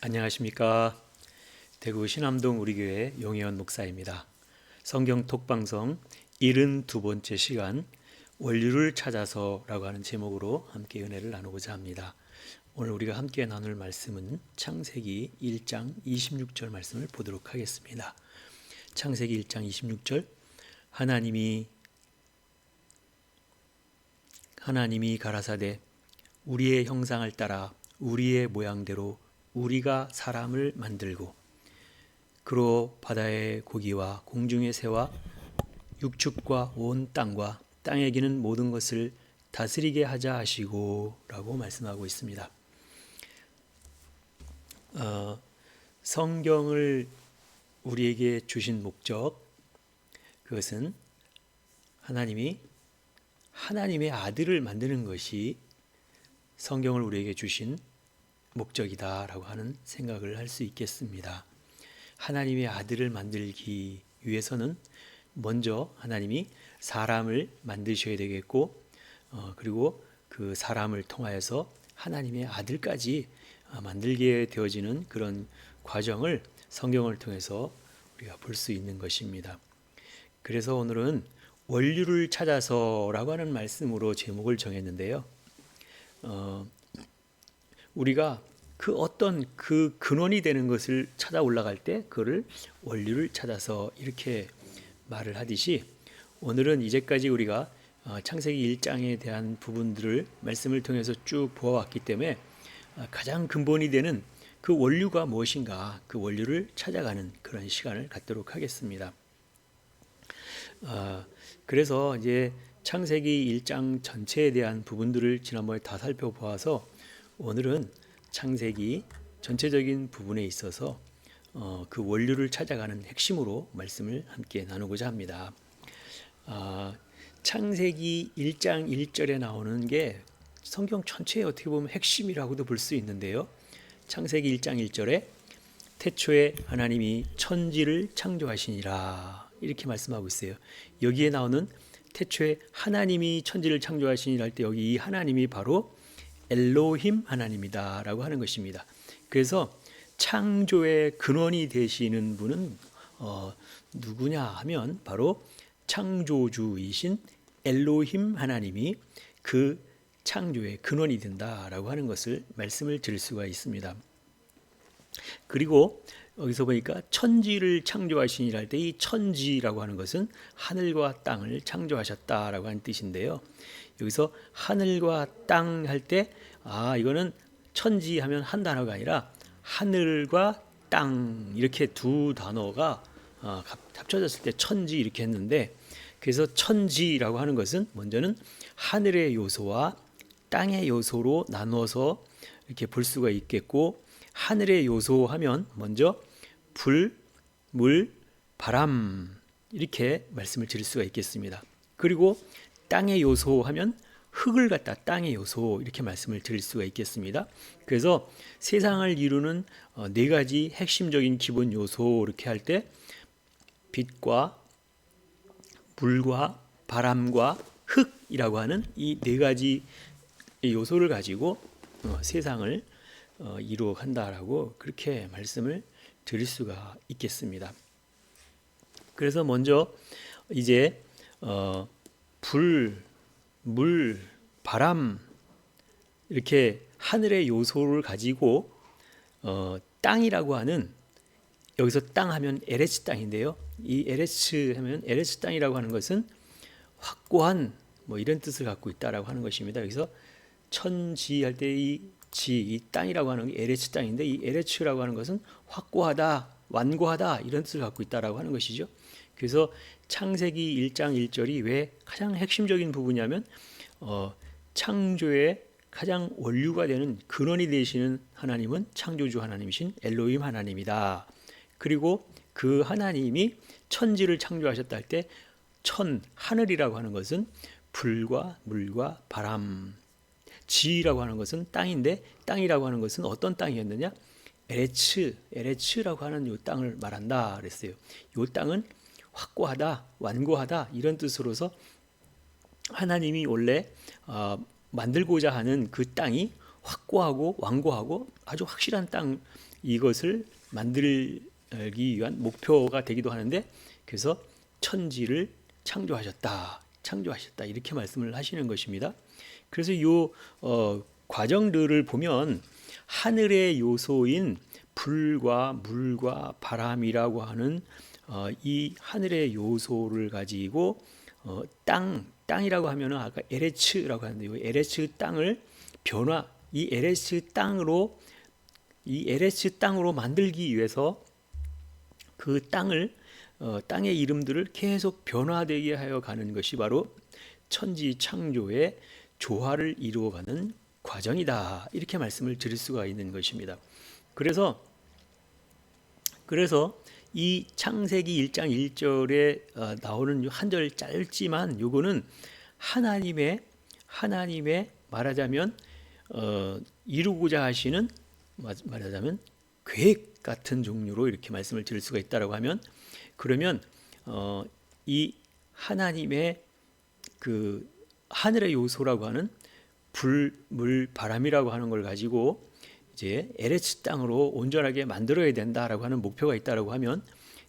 안녕하십니까. 대구 신암동 우리교회 용혜원 목사입니다. 성경 톡방송 72번째 시간 원류를 찾아서라고 하는 제목으로 함께 은혜를 나누고자 합니다. 오늘 우리가 함께 나눌 말씀은 창세기 1장 26절 말씀을 보도록 하겠습니다. 창세기 1장 26절 하나님이 가라사대 우리의 형상을 따라 우리의 모양대로 우리가 사람을 만들고 그로 바다의 고기와 공중의 새와 육축과 온 땅과 땅에 기는 모든 것을 다스리게 하자 하시고 라고 말씀하고 있습니다. 성경을 우리에게 주신 목적, 그것은 하나님의 아들을 만드는 것이 성경을 우리에게 주신 목적이다라고 하는 생각을 할 수 있겠습니다. 하나님의 아들을 만들기 위해서는 먼저 하나님이 사람을 만드셔야 되겠고, 그리고 그 사람을 통하여서 하나님의 아들까지 만들게 되어지는 그런 과정을 성경을 통해서 우리가 볼 수 있는 것입니다. 그래서 오늘은 원류를 찾아서라고 하는 말씀으로 제목을 정했는데요. 우리가 그 어떤 그 근원이 되는 것을 찾아 올라갈 때 그를 원류를 찾아서 이렇게 말을 하듯이, 오늘은 이제까지 우리가 창세기 1장에 대한 부분들을 말씀을 통해서 쭉 보아왔기 때문에 가장 근본이 되는 그 원류가 무엇인가, 그 원류를 찾아가는 그런 시간을 갖도록 하겠습니다. 그래서 이제 창세기 1장 전체에 대한 부분들을 지난번에 다 살펴보아서 오늘은 창세기 전체적인 부분에 있어서 그 원류를 찾아가는 핵심으로 말씀을 함께 나누고자 합니다. 창세기 1장 1절에 나오는 게 성경 전체에 어떻게 보면 핵심이라고도 볼 수 있는데요. 창세기 1장 1절에 태초에 하나님이 천지를 창조하시니라 이렇게 말씀하고 있어요. 여기에 나오는 태초에 하나님이 천지를 창조하시니라 할 때 여기 이 하나님이 바로 엘로힘 하나님이다 라고 하는 것입니다. 그래서 창조의 근원이 되시는 분은 누구냐 하면 바로 창조주이신 엘로힘 하나님이 그 창조의 근원이 된다라고 하는 것을 말씀을 드릴 수가 있습니다. 그리고 여기서 보니까 천지를 창조하시니라 할 때 이 천지라고 하는 것은 하늘과 땅을 창조하셨다라고 하는 뜻인데요. 여기서 하늘과 땅 할 때 이거는 천지 하면 한 단어가 아니라 하늘과 땅 이렇게 두 단어가 합쳐졌을 때 천지 이렇게 했는데, 그래서 천지라고 하는 것은 먼저는 하늘의 요소와 땅의 요소로 나누어서 이렇게 볼 수가 있겠고, 하늘의 요소 하면 먼저 불, 물, 바람 이렇게 말씀을 드릴 수가 있겠습니다. 그리고 땅의 요소 하면 흙을 갖다 땅의 요소 이렇게 말씀을 드릴 수가 있겠습니다. 그래서 세상을 이루는 네 가지 핵심적인 기본 요소 이렇게 할 때 빛과 물과 바람과 흙이라고 하는 이 네 가지 요소를 가지고 세상을 이루어 간다라고 그렇게 말씀을 드릴 수가 있겠습니다. 그래서 먼저 이제 불, 물, 바람 이렇게 하늘의 요소를 가지고 땅이라고 하는, 여기서 땅 하면 에레츠 땅인데요. 이 에레츠 하면 에레츠 땅이라고 하는 것은 확고한 이런 뜻을 갖고 있다라고 하는 것입니다. 여기서 천지 할 때 이 땅이라고 하는 게 에레츠 땅인데, 이 에레츠라고 하는 것은 확고하다, 완고하다 이런 뜻을 갖고 있다라고 하는 것이죠. 그래서 창세기 1장 1절이 왜 가장 핵심적인 부분이냐면 창조의 가장 원류가 되는 근원이 되시는 하나님은 창조주 하나님이신 엘로힘 하나님이다. 그리고 그 하나님이 천지를 창조하셨다 할 때 하늘이라고 하는 것은 불과 물과 바람, 지라고 하는 것은 땅인데, 땅이라고 하는 것은 어떤 땅이었느냐? 에레츠라고 하는 이 땅을 말한다 그랬어요. 이 땅은 확고하다, 완고하다 이런 뜻으로서 하나님이 원래 만들고자 하는 그 땅이 확고하고 완고하고 아주 확실한 땅, 이것을 만들기 위한 목표가 되기도 하는데, 그래서 천지를 창조하셨다 이렇게 말씀을 하시는 것입니다. 그래서 이 과정들을 보면 하늘의 요소인 불과 물과 바람이라고 하는 이 하늘의 요소를 가지고 땅이라고 하면은 아까 에레츠라고 하는데, 이 에레츠 땅을 이 에레츠 땅으로 만들기 위해서 그 땅의 이름들을 계속 변화되게 하여 가는 것이 바로 천지 창조의 조화를 이루어가는 과정이다, 이렇게 말씀을 드릴 수가 있는 것입니다. 그래서 이 창세기 1장 1절에 나오는 한 절 짧지만, 요거는 하나님의 말하자면 이루고자 하시는, 말하자면 계획 같은 종류로 이렇게 말씀을 드릴 수가 있다라고 하면, 그러면 이 하나님의 그 하늘의 요소라고 하는 불, 물, 바람이라고 하는 걸 가지고 이제 에레츠 땅으로 온전하게 만들어야 된다라고 하는 목표가 있다라고 하면,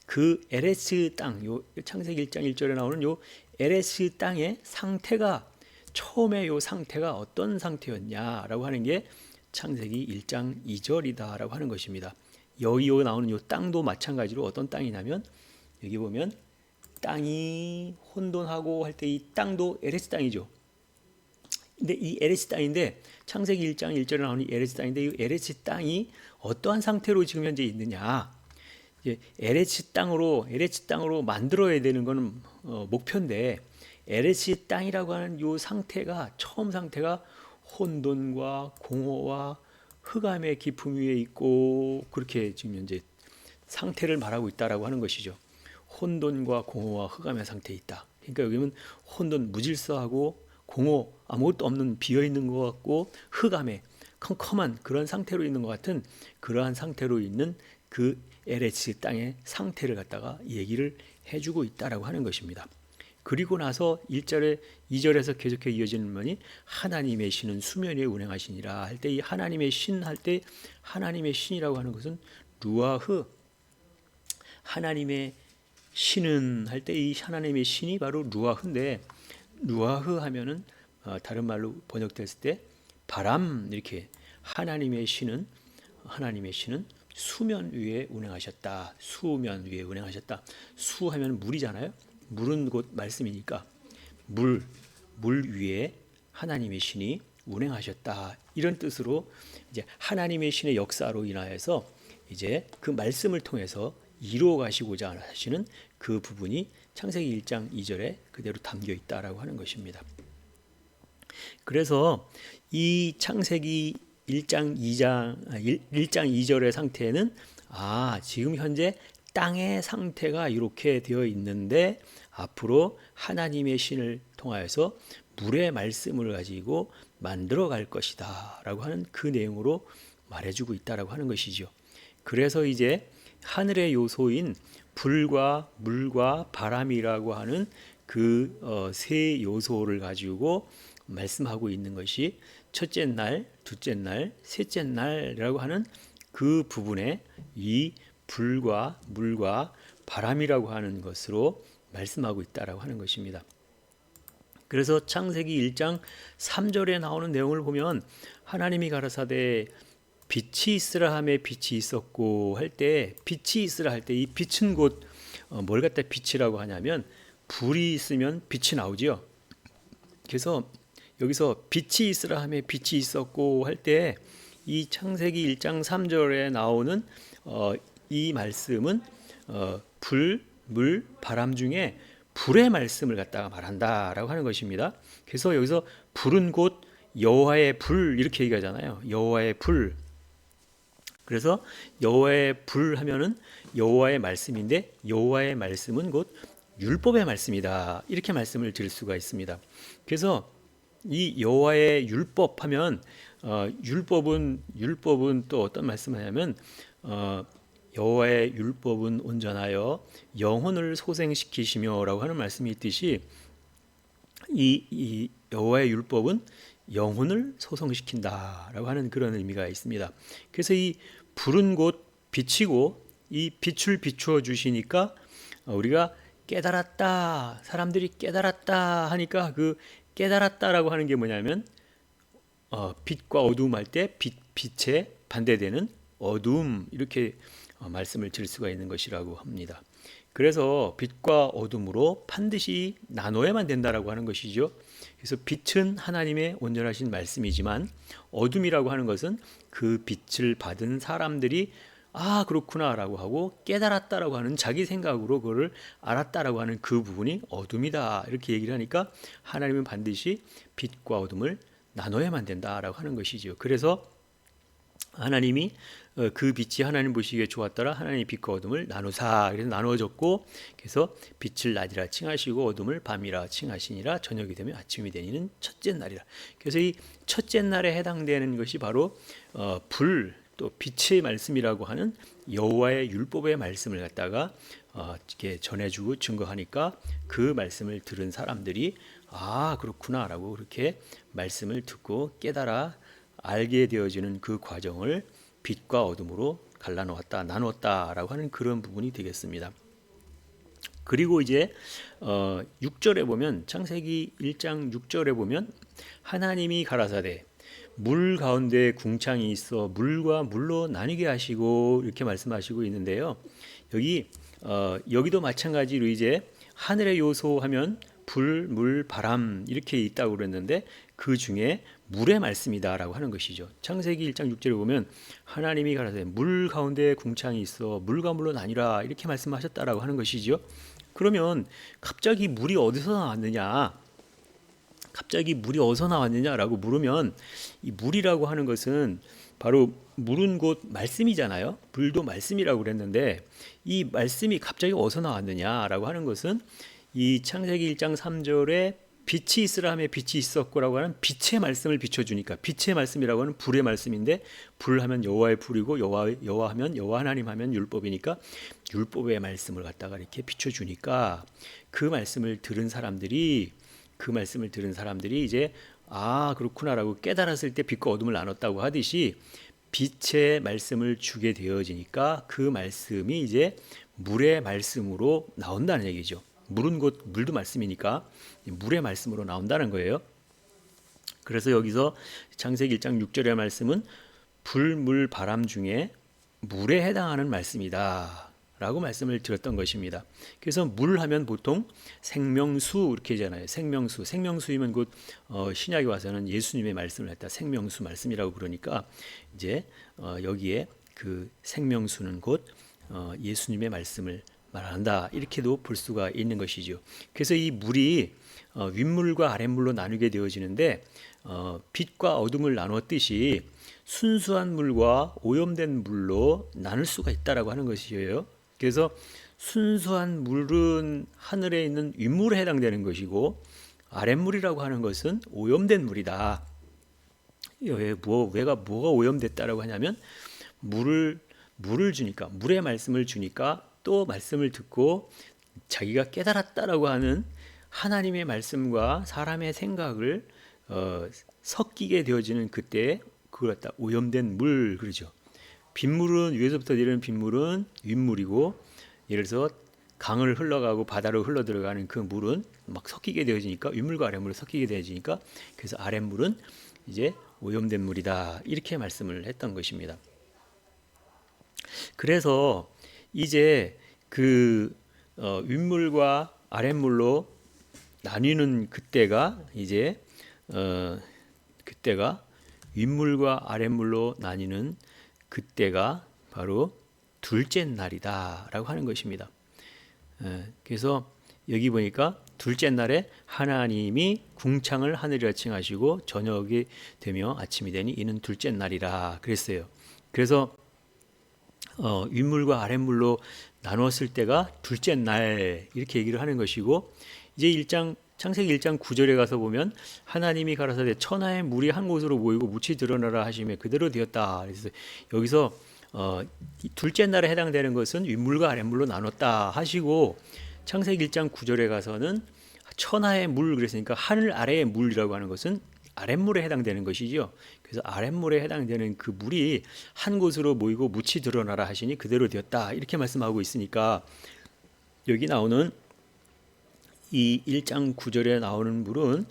그 에레츠 땅, 요 창세기 1장 1절에 나오는 요 에레츠 땅의 상태가, 처음에 요 상태가 어떤 상태였냐라고 하는 게 창세기 1장 2절이다라고 하는 것입니다. 여기 나오는 요 땅도 마찬가지로 어떤 땅이냐면, 여기 보면 땅이 혼돈하고 할 때 이 땅도 에레스 땅이죠. 근데 이 에레스 땅인데, 창세기 1장 1절에 나오는 에레스 땅인데, 이 에레스 땅이 어떠한 상태로 지금 현재 있느냐, 이제 에레스 땅으로 만들어야 되는 것은 목표인데, 에레스 땅이라고 하는 이 상태가, 처음 상태가 혼돈과 공허와 흑암의 깊음 위에 있고, 그렇게 지금 현재 상태를 말하고 있다라고 하는 것이죠. 혼돈과 공허와 흑암의 상태에 있다. 그러니까 여기는 혼돈, 무질서하고 공허, 아무것도 없는, 비어있는 것 같고 흑암의 컴컴한 그런 상태로 있는 것 같은, 그러한 상태로 있는 그 에레츠 땅의 상태를 갖다가 얘기를 해주고 있다라고 하는 것입니다. 그리고 나서 1절에 2절에서 계속해 이어지는 말이 하나님의 신은 수면 위에 운행하시니라 할 때, 이 하나님의 신 할 때, 하나님의 신이라고 하는 것은 루아흐, 하나님의 신은 할 때 이 하나님의 신이 바로 루아흐인데, 루아흐 하면은 다른 말로 번역됐을 때 바람, 이렇게 하나님의 신은 수면 위에 운행하셨다. 수면 위에 운행하셨다. 수하면 물이잖아요. 물은 곧 말씀이니까 물 위에 하나님의 신이 운행하셨다, 이런 뜻으로 이제 하나님의 신의 역사로 인하여서 이제 그 말씀을 통해서 이루어 가시고자 하시는 그 부분이 창세기 1장 2절에 그대로 담겨 있다라고 하는 것입니다. 그래서 이 창세기 1장 2절의 상태는 지금 현재 땅의 상태가 이렇게 되어 있는데, 앞으로 하나님의 신을 통하여서 물의 말씀을 가지고 만들어 갈 것이다 라고 하는 그 내용으로 말해주고 있다라고 하는 것이죠. 그래서 이제 하늘의 요소인 불과 물과 바람이라고 하는 그 세 요소를 가지고 말씀하고 있는 것이 첫째 날, 둘째 날, 셋째 날이라고 하는 그 부분에 이 불과 물과 바람이라고 하는 것으로 말씀하고 있다라고 하는 것입니다. 그래서 창세기 1장 3절에 나오는 내용을 보면, 하나님이 가라사대 빛이 있으라 하매 빛이 있었고 할 때, 빛이 있으라 할 때 이 빛은 곧 뭘 갖다 빛이라고 하냐면, 불이 있으면 빛이 나오지요. 그래서 여기서 빛이 있으라 하매 빛이 있었고 할 때, 이 창세기 1장 3절에 나오는 이 말씀은 불, 물, 바람 중에 불의 말씀을 갖다가 말한다라고 하는 것입니다. 그래서 여기서 불은 곧 여호와의 불, 이렇게 얘기하잖아요. 여호와의 불. 그래서 여호와의 불 하면은 여호와의 말씀인데, 여호와의 말씀은 곧 율법의 말씀이다, 이렇게 말씀을 드릴 수가 있습니다. 그래서 이 여호와의 율법 하면 율법은 또 어떤 말씀을 하냐면, 여호와의 율법은 온전하여 영혼을 소생시키시며라고 하는 말씀이 있듯이, 이 여호와의 율법은 영혼을 소성시킨다라고 하는 그런 의미가 있습니다. 그래서 이 불은 곧 빛이고 이 빛을 비추어 주시니까 우리가 깨달았다, 사람들이 깨달았다 하니까 그 깨달았다라고 하는 게 뭐냐면 빛과 어두움 할 때 빛에 반대되는 어두움 이렇게 말씀을 드릴 수가 있는 것이라고 합니다. 그래서 빛과 어둠으로 반드시 나눠야만 된다라고 하는 것이죠. 그래서 빛은 하나님의 온전하신 말씀이지만 어둠이라고 하는 것은 그 빛을 받은 사람들이 아 그렇구나라고 하고 깨달았다라고 하는 자기 생각으로 그거를 알았다라고 하는 그 부분이 어둠이다 이렇게 얘기를 하니까 하나님은 반드시 빛과 어둠을 나눠야만 된다라고 하는 것이죠. 그래서 하나님이 그 빛이 하나님 보시기에 좋았더라 하나님이 빛과 어둠을 나누사 그래서 나누어졌고 그래서 빛을 낮이라 칭하시고 어둠을 밤이라 칭하시니라 저녁이 되면 아침이 되니는 첫째 날이라. 그래서 이 첫째 날에 해당되는 것이 바로 불 또 빛의 말씀이라고 하는 여호와의 율법의 말씀을 갖다가 이렇게 전해주고 증거하니까 그 말씀을 들은 사람들이 아 그렇구나라고 그렇게 말씀을 듣고 깨달아 알게 되어지는 그 과정을 빛과 어둠으로 갈라놓았다 나누었다라고 하는 그런 부분이 되겠습니다. 그리고 이제 6절에 보면 창세기 1장 6절에 보면 하나님이 가라사대 물 가운데 궁창이 있어 물과 물로 나뉘게 하시고 이렇게 말씀하시고 있는데요. 여기도 마찬가지로 이제 하늘의 요소 하면 불, 물, 바람 이렇게 있다고 그랬는데 그 중에 물의 말씀이다라고 하는 것이죠. 창세기 1장 6절에 보면 하나님이 가라사대 물 가운데 궁창이 있어 물과 물로 나뉘라 이렇게 말씀하셨다라고 하는 것이죠. 그러면 갑자기 물이 어디서 나왔느냐? 갑자기 물이 어디서 나왔느냐라고 물으면 이 물이라고 하는 것은 바로 물은 곧 말씀이잖아요. 불도 말씀이라고 그랬는데 이 말씀이 갑자기 어디서 나왔느냐라고 하는 것은 이 창세기 1장 3절에 빛이 있으라 하며 빛이 있었고라고 하는 빛의 말씀을 비춰주니까 빛의 말씀이라고 하는 불의 말씀인데 불하면 여호와의 불이고 여호와하면 여호와 하나님 하면 율법이니까 율법의 말씀을 갖다가 이렇게 비춰주니까 그 말씀을 들은 사람들이 이제 아 그렇구나라고 깨달았을 때 빛과 어둠을 나눴다고 하듯이 빛의 말씀을 주게 되어지니까 그 말씀이 이제 물의 말씀으로 나온다는 얘기죠. 물은 곧 물도 말씀이니까 물의 말씀으로 나온다는 거예요. 그래서 여기서 창세기 1장 6절의 말씀은 불, 물, 바람 중에 물에 해당하는 말씀이다 라고 말씀을 드렸던 것입니다. 그래서 물 하면 보통 생명수 이렇게 하잖아요. 생명수이면 곧 신약에 와서는 예수님의 말씀을 갖다 생명수 말씀이라고 그러니까 이제 여기에 그 생명수는 곧 예수님의 말씀을 말한다 이렇게도 볼 수가 있는 것이죠. 그래서 이 물이 윗물과 아랫물로 나누게 되어지는데 빛과 어둠을 나누었듯이 순수한 물과 오염된 물로 나눌 수가 있다라고 하는 것이에요. 그래서 순수한 물은 하늘에 있는 윗물에 해당되는 것이고 아랫물이라고 하는 것은 오염된 물이다. 뭐가 오염됐다라고 하냐면 물을 주니까 물의 말씀을 주니까 또 말씀을 듣고 자기가 깨달았다라고 하는 하나님의 말씀과 사람의 생각을 섞이게 되어지는 그때 그걸 갖다 오염된 물 그러죠. 빗물은 위에서부터 내리는 빗물은 윗물이고 예를 들어서 강을 흘러가고 바다로 흘러 들어가는 그 물은 막 섞이게 되어지니까 윗물과 아랫물이 섞이게 되어지니까 그래서 아랫물은 이제 오염된 물이다 이렇게 말씀을 했던 것입니다. 그래서 이제 그 윗물과 아랫물로 나뉘는 그때가 이제 그때가 윗물과 아랫물로 나뉘는 그때가 바로 둘째 날이다라고 하는 것입니다. 그래서 여기 보니까 둘째 날에 하나님이 궁창을 하늘이라 칭하시고 저녁이 되며 아침이 되니 이는 둘째 날이라 그랬어요. 그래서 윗물과 아랫물로 나누었을 때가 둘째 날 이렇게 얘기를 하는 것이고 이제 창세기 1장 9절에 가서 보면 하나님이 가라사대 천하의 물이 한 곳으로 모이고 묻히 드러나라 하시며 그대로 되었다. 그래서 여기서 둘째 날에 해당되는 것은 윗물과 아랫물로 나눴다 하시고 창세기 1장 9절에 가서는 천하의 물 그랬으니까 하늘 아래의 물이라고 하는 것은 아랫물에 해당되는 것이죠. 그래서 아랫물에 해당되는 그 물이 한 곳으로 모이고 묻이 드러나라 하시니 그대로 되었다. 이렇게 말씀하고 있으니까 여기 나오는 이 1장 9절에 나오는 물은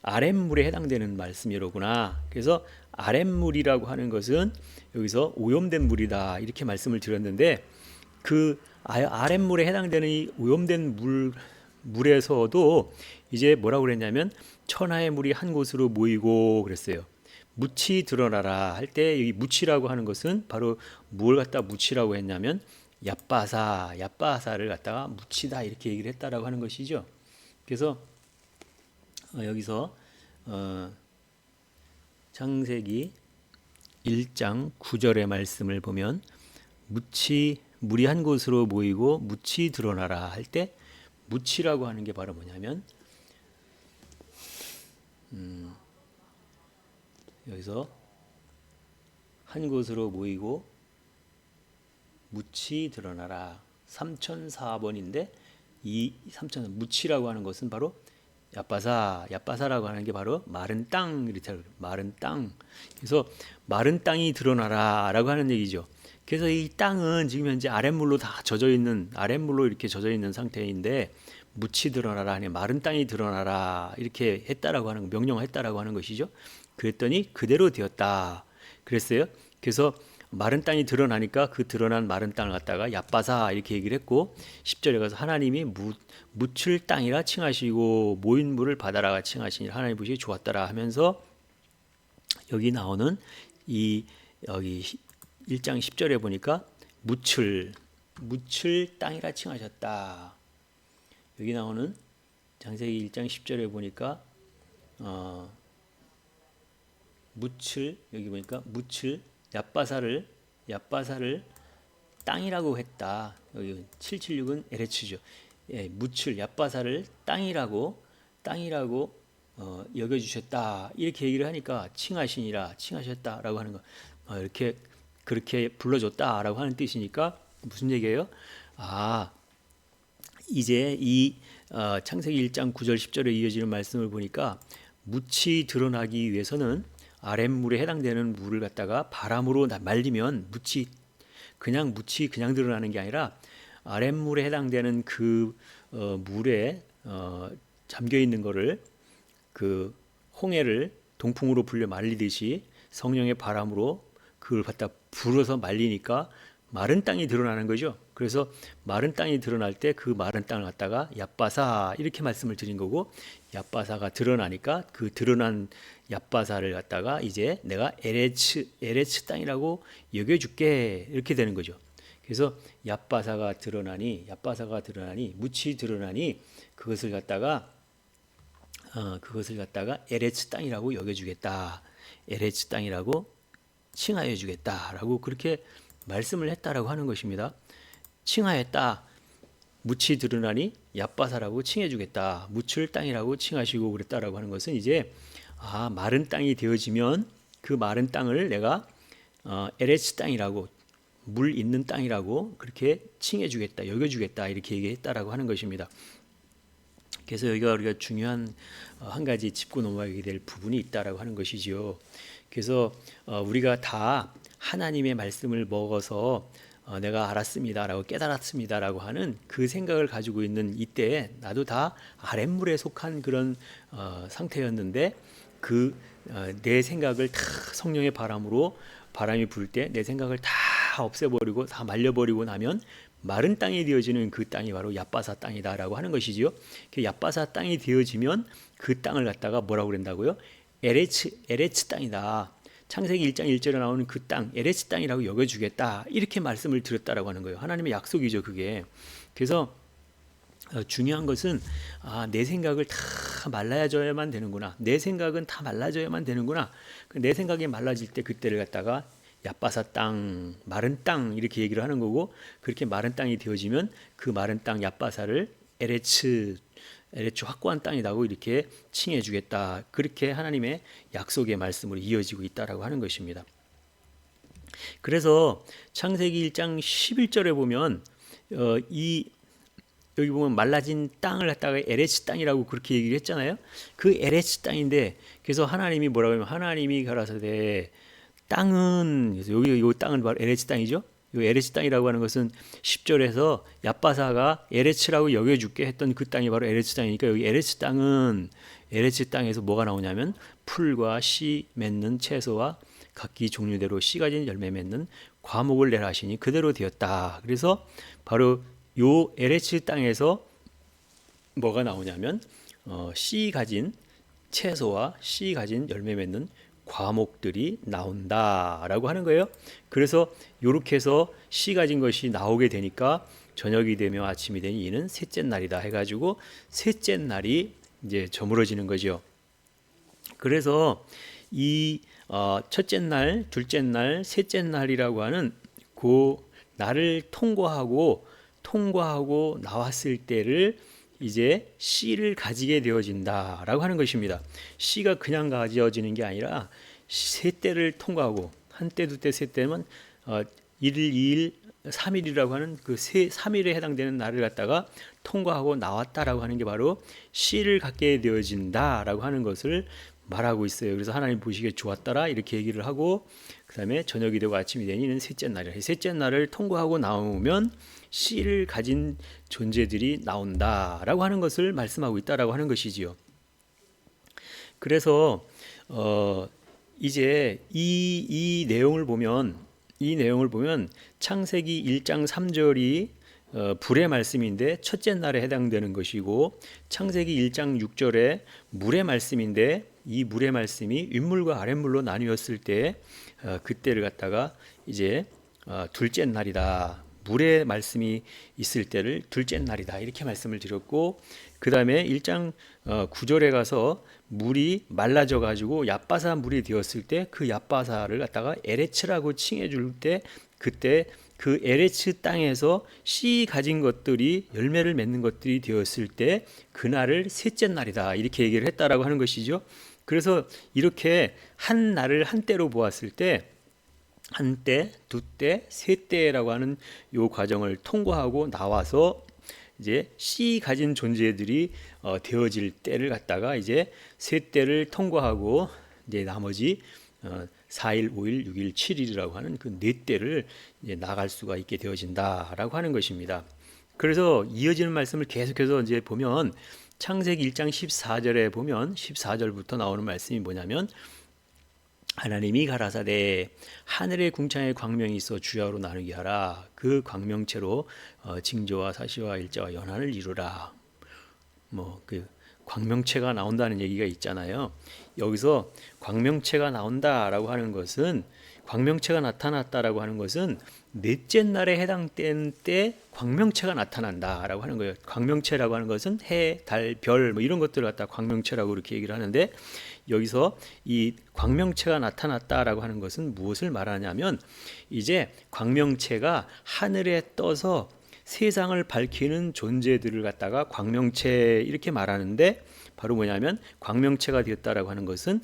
아랫물에 해당되는 말씀이로구나. 그래서 아랫물이라고 하는 것은 여기서 오염된 물이다. 이렇게 말씀을 드렸는데 그 아랫물에 해당되는 이 오염된 물에서도 이제 뭐라고 그랬냐면 천하의 물이 한 곳으로 모이고 그랬어요. 묻이 드러나라 할 때 이 묻이라고 하는 것은 바로 뭘 갖다 묻이라고 했냐면 얍바사를 갖다가 묻히다 이렇게 얘기를 했다라고 하는 것이죠. 그래서 여기서 창세기 1장 9절의 말씀을 보면 물이 한 곳으로 모이고 묻이 드러나라 할 때 묻이라고 하는 게 바로 뭐냐면 여기서 한 곳으로 모이고 묻이 드러나라 3004번인데 이 3000 묻이라고 하는 것은 바로 얍바사라고 하는 게 바로 마른 땅 이렇게 마른 땅. 그래서 마른 땅이 드러나라라고 하는 얘기죠. 그래서 이 땅은 지금 현재 아랫물로 다 젖어 있는 아랫물로 이렇게 젖어 있는 상태인데 묻이 드러나라 하니 마른 땅이 드러나라 이렇게 했다라고 하는 명령했다라고 하는 것이죠. 그랬더니 그대로 되었다. 그랬어요. 그래서 마른 땅이 드러나니까 그 드러난 마른 땅을 갖다가 얍바사 이렇게 얘기를 했고 10절에 가서 하나님이 묻힐 땅이라 칭하시고 모인 물을 바다라가 칭하시니 하나님 보시기 좋았더라 하면서 여기 나오는 여기 1장 10절에 보니까 묻힐 땅이라 칭하셨다. 여기 나오는 창세기 1장 10절에 보니까 여기 보니까 묻힐 얍바사를 땅이라고 했다. 여기 776은 에레츠죠. 예, 묻힐 얍바사를 땅이라고 여겨주셨다. 이렇게 얘기를 하니까 칭하셨다라고 하는 거 이렇게 그렇게 불러줬다라고 하는 뜻이니까 무슨 얘기예요? 이제 이 창세기 1장 9절 10절에 이어지는 말씀을 보니까 묻이 드러나기 위해서는 아랫물에 해당되는 물을 갖다가 바람으로 말리면 묻이 그냥 드러나는 게 아니라 아랫물에 해당되는 그 물에 잠겨 있는 거를 그 홍해를 동풍으로 불려 말리듯이 성령의 바람으로 그걸 갖다 불어서 말리니까 마른 땅이 드러나는 거죠. 그래서 마른 땅이 드러날 때 그 마른 땅을 갖다가 얍바사 이렇게 말씀을 드린 거고 얍바사가 드러나니까 그 드러난 얍바사를 갖다가 이제 내가 에레츠 땅이라고 여겨줄게 이렇게 되는 거죠. 그래서 얍바사가 드러나니 묻이 드러나니 그것을 갖다가 에레츠 땅이라고 여겨주겠다. 에레츠 땅이라고 칭하여 주겠다라고 그렇게 말씀을 했다라고 하는 것입니다. 칭하였다. 묻이 드러나니 얍바사라고 칭해주겠다. 묻힐 땅이라고 칭하시고 그랬다라고 하는 것은 이제 마른 땅이 되어지면 그 마른 땅을 내가 에레츠 땅이라고 물 있는 땅이라고 그렇게 칭해주겠다, 여겨주겠다 이렇게 얘기했다라고 하는 것입니다. 그래서 여기가 우리가 중요한 한 가지 짚고 넘어가게 될 부분이 있다라고 하는 것이지요. 그래서 우리가 다 하나님의 말씀을 먹어서 내가 알았습니다라고 깨달았습니다라고 하는 그 생각을 가지고 있는 이때에 나도 다 아랫물에 속한 그런 상태였는데 그 내 생각을 다 성령의 바람이 불 때 내 생각을 다 없애버리고 다 말려버리고 나면 마른 땅이 되어지는 그 땅이 바로 얍바사 땅이다라고 하는 것이지요. 그 얍바사 땅이 되어지면 그 땅을 갖다가 뭐라고 그런다고요? 에레츠 땅이다. 창세기 1장 1절에 나오는 그 땅, 에레츠 땅이라고 여겨주겠다. 이렇게 말씀을 드렸다라고 하는 거예요. 하나님의 약속이죠, 그게. 그래서 중요한 것은 내 생각을 다 말라져야만 되는구나. 내 생각은 다 말라져야만 되는구나. 내 생각이 말라질 때 그때를 갖다가 얍바사 땅, 마른 땅 이렇게 얘기를 하는 거고 그렇게 마른 땅이 되어지면 그 마른 땅 얍바사를 에레츠 확고한 땅이라고 이렇게 칭해 주겠다. 그렇게 하나님의 약속의 말씀으로 이어지고 있다라고 하는 것입니다. 그래서 창세기 1장 11절에 보면 이 여기 보면 말라진 땅을 갖다가 에레츠 땅이라고 그렇게 얘기를 했잖아요. 그 에레츠 땅인데 그래서 하나님이 뭐라고 하면 하나님이 가라사대 땅은 그래서 여기 이 땅은 바로 에레츠 땅이죠. 이 에레츠 땅이라고 하는 것은 10절에서 얍바사가 에레츠라고 여겨줄게 했던 그 땅이 바로 에레츠 땅이니까 여기 에레츠 땅은 에레츠 땅에서 뭐가 나오냐면 풀과 씨 맺는 채소와 각기 종류대로 씨 가진 열매 맺는 과목을 내라 하시니 그대로 되었다. 그래서 바로 요 에레츠 땅에서 뭐가 나오냐면 씨 가진 채소와 씨 가진 열매 맺는 과목들이 나온다라고 하는 거예요. 그래서 이렇게 해서 씨 가진 것이 나오게 되니까 저녁이 되며 아침이 되니 이는 셋째 날이다 해가지고 셋째 날이 이제 저물어지는 거죠. 그래서 이 첫째 날, 둘째 날, 셋째 날이라고 하는 그 날을 통과하고 나왔을 때를 이제 씨를 가지게 되어진다라고 하는 것입니다. 씨가 그냥 가져지는 게 아니라 세 때를 통과하고 한 때, 두 때, 세 때면 1일, 2일, 3일이라고 하는 그 3일에 해당되는 날을 갖다가 통과하고 나왔다라고 하는 게 바로 씨를 갖게 되어진다라고 하는 것을 말하고 있어요. 그래서 하나님 보시기에 좋았더라 이렇게 얘기를 하고 그 다음에 저녁이 되고 아침이 되니 이는 셋째 날이라. 셋째 날을 통과하고 나오면 씨를 가진 존재들이 나온다라고 하는 것을 말씀하고 있다라고 하는 것이지요. 그래서 이제 이 내용을 보면 창세기 1장 3절이 불의 말씀인데 첫째 날에 해당되는 것이고 창세기 1장 6절에 물의 말씀인데 이 물의 말씀이 윗물과 아랫물로 나뉘었을 때 그때를 갖다가 이제 둘째 날이다. 물의 말씀이 있을 때를 둘째 날이다. 이렇게 말씀을 드렸고 그 다음에 1장 9절에 가서 물이 말라져 가지고 얍바사 물이 되었을 때 그 얍바사를 갖다가 에레츠라고 칭해 줄 때 그때 그 에레츠 땅에서 씨 가진 것들이 열매를 맺는 것들이 되었을 때 그날을 셋째 날이다. 이렇게 얘기를 했다라고 하는 것이죠. 그래서 이렇게 한 날을 한 때로 보았을 때 한 때, 두 때, 세 때라고 하는 요 과정을 통과하고 나와서 이제 씨 가진 존재들이 되어질 때를 갖다가 이제 세 때를 통과하고 이제 나머지 4일, 5일, 6일, 7일이라고 하는 그 네 때를 이제 나갈 수가 있게 되어진다라고 하는 것입니다. 그래서 이어지는 말씀을 계속해서 이제 보면 창세기 1장 14절에 보면 14절부터 나오는 말씀이 뭐냐면 하나님이 가라사대 하늘의 궁창에 광명이 있어 주야로 나누게 하라. 그 광명체로 징조와 사시와 일자와 연한을 이루라. 뭐 그 광명체가 나온다는 얘기가 있잖아요. 여기서 광명체가 나온다라고 하는 것은 광명체가 나타났다라고 하는 것은 넷째 날에 해당된 때 광명체가 나타난다라고 하는 거예요. 광명체라고 하는 것은 해, 달, 별 뭐 이런 것들을 갖다 광명체라고 이렇게 얘기를 하는데 여기서 이 광명체가 나타났다라고 하는 것은 무엇을 말하냐면 이제 광명체가 하늘에 떠서 세상을 밝히는 존재들을 갖다가 광명체 이렇게 말하는데 바로 뭐냐면 광명체가 되었다라고 하는 것은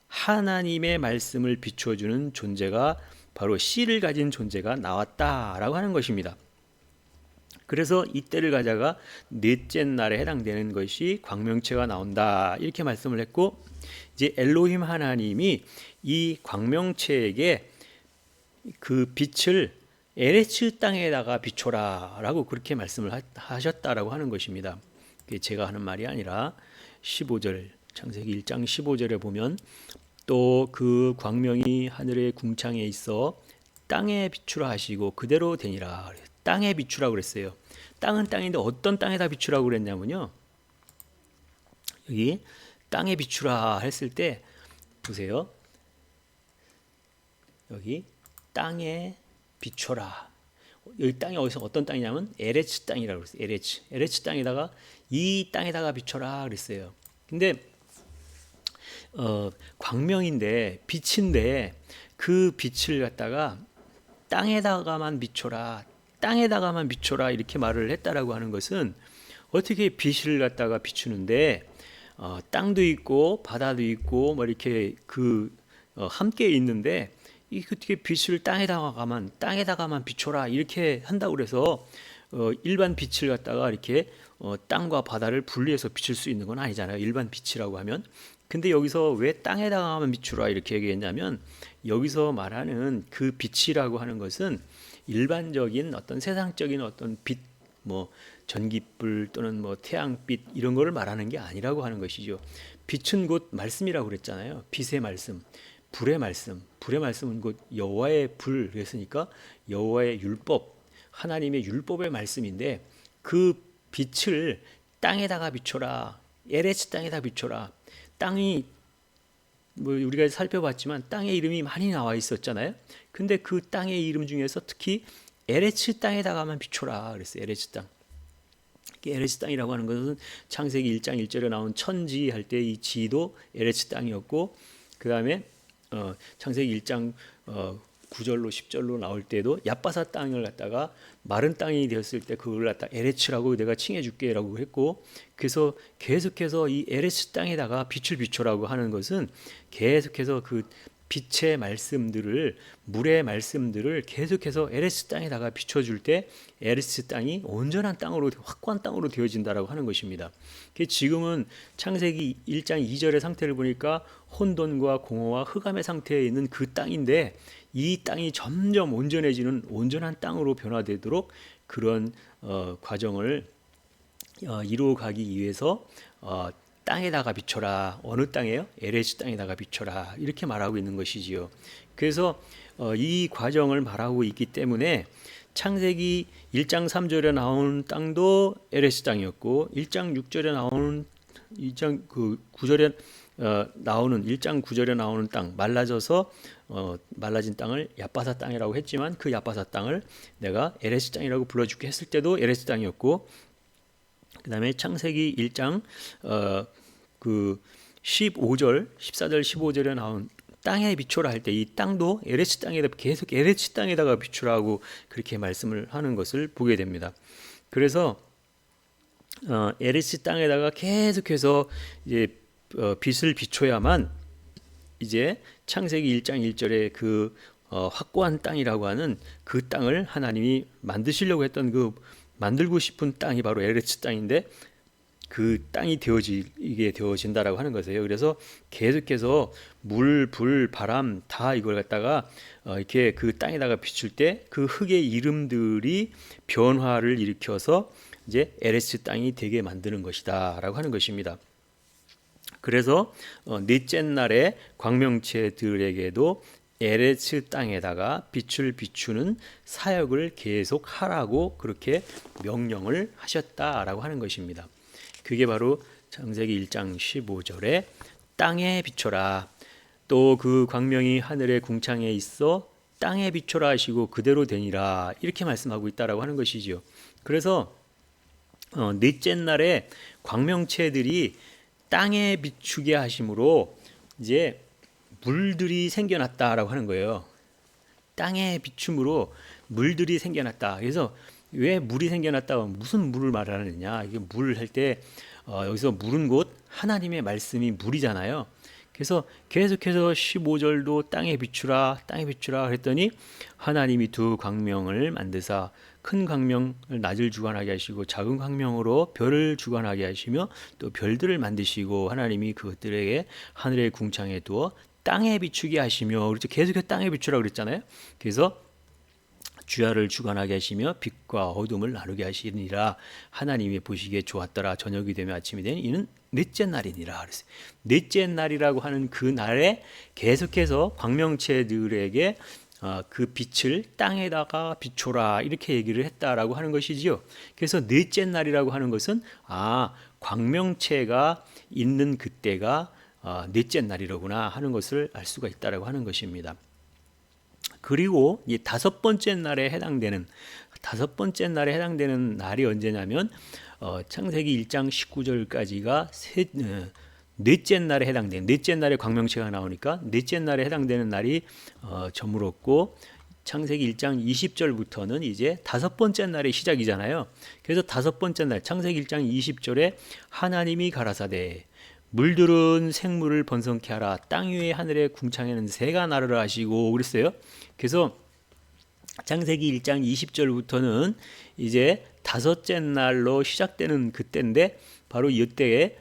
하나님의 말씀을 비춰주는 존재가 바로 씨를 가진 존재가 나왔다라고 하는 것입니다. 그래서 이때를 가자가 넷째 날에 해당되는 것이 광명체가 나온다 이렇게 말씀을 했고 이제 엘로힘 하나님이 이 광명체에게 그 빛을 에레츠 땅에다가 비춰라라고 그렇게 말씀을 하셨다라고 하는 것입니다. 제가 하는 말이 아니라 15절 창세기 1장 15절에 보면 또 그 광명이 하늘의 궁창에 있어 땅에 비추라 하시고 그대로 되니라. 땅에 비추라고 그랬어요. 땅은 땅인데 어떤 땅에다 비추라고 그랬냐면요. 여기 땅에 비추라 했을 때 보세요. 여기 땅에 비춰라. 여기 땅이 어디서 어떤 땅이냐면 에레츠 땅이라고 그랬어요. 에레츠 땅에다가 이 땅에다가 비춰라 그랬어요. 근데 광명인데 빛인데 그 빛을 갖다가 땅에다가만 비춰라. 땅에다가만 비춰라 이렇게 말을 했다라고 하는 것은 어떻게 빛을 갖다가 비추는데 땅도 있고 바다도 있고 뭐 이렇게 함께 있는데 이 어떻게 빛을 땅에다가만 비춰라 이렇게 한다고 그래서 일반 빛을 갖다가 이렇게 땅과 바다를 분리해서 비출 수 있는 건 아니잖아요. 일반 빛이라고 하면. 근데 여기서 왜 땅에다가만 비추라 이렇게 얘기했냐면 여기서 말하는 그 빛이라고 하는 것은 일반적인 어떤 세상적인 어떤 빛, 뭐 전기불 또는 뭐 태양빛 이런 거를 말하는 게 아니라고 하는 것이죠. 빛은 곧 말씀이라고 그랬잖아요. 빛의 말씀, 불의 말씀, 불의 말씀은 곧 여호와의 불 그랬으니까 여호와의 율법, 하나님의 율법의 말씀인데 그 빛을 땅에다가 비춰라, 에레츠 땅에다 비춰라. 땅이 뭐 우리가 살펴봤지만 땅의 이름이 많이 나와 있었잖아요. 근데 그 땅의 이름 중에서 특히 에레츠 땅에다가만 비춰라 그랬어요. 에레츠 땅. 에레츠 땅이라고 하는 것은 창세기 1장 1절에 나온 천지 할 때 이 지도 에레츠 땅이었고 그 다음에 창세기 1장 9절로 10절로 나올 때도 얏바사 땅을 갖다가 마른 땅이 되었을 때 그걸 갖다 에레츠라고 내가 칭해줄게라고 했고 그래서 계속해서 이 에레츠 땅에다가 빛을 비춰라고 하는 것은 계속해서 그 빛의 말씀들을 물의 말씀들을 계속해서 에레스 땅에다가 비춰줄 때 에레스 땅이 온전한 땅으로 확고한 땅으로 되어진다라고 하는 것입니다. 지금은 창세기 1장 2절의 상태를 보니까 혼돈과 공허와 흑암의 상태에 있는 그 땅인데 이 땅이 점점 온전해지는 온전한 땅으로 변화되도록 그런 과정을 이루어가기 위해서 땅에다가 비춰라. 어느 땅이에요? 에레스 땅에다가 비춰라. 이렇게 말하고 있는 것이지요. 그래서 이 과정을 말하고 있기 때문에 창세기 1장 3절에 나오는 땅도 에레스 땅이었고 1장 6절에 나오는 2장 9절에 나오는 1장 9절에 나오는 땅 말라져서 말라진 땅을 얏바사 땅이라고 했지만 그 얏바사 땅을 내가 에레스 땅이라고 불러줄게 했을 때도 에레스 땅이었고 그 다음에 창세기 1장 15절, 14절, 15절에 나온 땅에 비추라 할 때 이 땅도 에레츠 땅에다 계속 에레츠 땅에다가 비추라고 그렇게 말씀을 하는 것을 보게 됩니다. 그래서 에레츠 땅에다가 계속해서 이제 빛을 비춰야만 이제 창세기 1장 1절에 그 확고한 땅이라고 하는 그 땅을 하나님이 만드시려고 했던 그 만들고 싶은 땅이 바로 에레츠 땅인데 그 땅이 되어지게 되어진다라고 하는 것이에요. 그래서 계속해서 물, 불, 바람 다 이걸 갖다가 이렇게 그 땅에다가 비출 때 그 흙의 이름들이 변화를 일으켜서 이제 에레츠 땅이 되게 만드는 것이다라고 하는 것입니다. 그래서 넷째 날에 광명체들에게도 에레츠 땅에다가 빛을 비추는 사역을 계속 하라고 그렇게 명령을 하셨다라고 하는 것입니다. 그게 바로 창세기 1장 15절에 땅에 비춰라. 또 그 광명이 하늘의 궁창에 있어 땅에 비춰라 하시고 그대로 되니라. 이렇게 말씀하고 있다라고 하는 것이지요. 그래서 넷째 날에 광명체들이 땅에 비추게 하심으로 이제 물들이 생겨났다라고 하는 거예요. 땅에 비춤으로 물들이 생겨났다. 그래서 왜 물이 생겨났다? 무슨 물을 말하느냐? 이게 물 할 때 여기서 물은 곧 하나님의 말씀이 물이잖아요. 그래서 계속해서 15절도 땅에 비추라, 땅에 비추라 그랬더니 하나님이 두 광명을 만드사 큰 광명을 낮을 주관하게 하시고 작은 광명으로 별을 주관하게 하시며 또 별들을 만드시고 하나님이 그것들에게 하늘의 궁창에 두어 땅에 비추게 하시며 그렇죠. 계속해서 땅에 비추라 그랬잖아요. 그래서 주야를 주관하게 하시며 빛과 어둠을 나누게 하시니라. 하나님이 보시기에 좋았더라. 저녁이 되면 아침이 되니 이는 넷째 날이니라 그랬어요. 넷째 날이라고 하는 그 날에 계속해서 광명체들에게 그 빛을 땅에다가 비춰라 이렇게 얘기를 했다라고 하는 것이지요. 그래서 넷째 날이라고 하는 것은 광명체가 있는 그때가 넷째 날이로구나 하는 것을 알 수가 있다라고 하는 것입니다. 그리고 이 다섯 번째 날에 해당되는 날이 언제냐면 창세기 1장 19절까지가 넷째 날에 해당되는 넷째 날에 광명체가 나오니까 넷째 날에 해당되는 날이 저물었고 창세기 1장 20절부터는 이제 다섯 번째 날의 시작이잖아요. 그래서 다섯 번째 날 창세기 1장 20절에 하나님이 가라사대 물들은 생물을 번성케 하라 땅 위에 하늘의 궁창에는 새가 나르라 하시고 그랬어요. 그래서 창세기 1장 20절부터는 이제 다섯째 날로 시작되는 그때인데 바로 이때에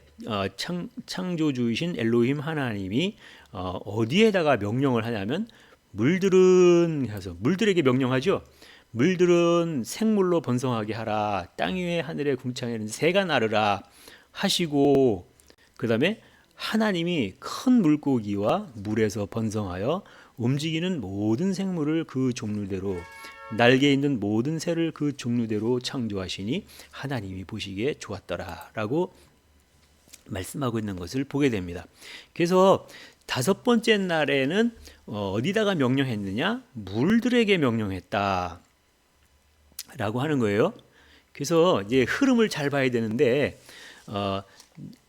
창조주이신 엘로힘 하나님이 어디에다가 명령을 하냐면 물들은 해서 물들에게 명령하죠. 물들은 생물로 번성하게 하라. 땅 위에 하늘에 궁창에는 새가 나르라 하시고 그 다음에 하나님이 큰 물고기와 물에서 번성하여 움직이는 모든 생물을 그 종류대로 날개 있는 모든 새를 그 종류대로 창조하시니 하나님이 보시기에 좋았더라 라고 말씀하고 있는 것을 보게 됩니다. 그래서 다섯 번째 날에는 어디다가 명령했느냐? 물들에게 명령했다 라고 하는 거예요. 그래서 이제 흐름을 잘 봐야 되는데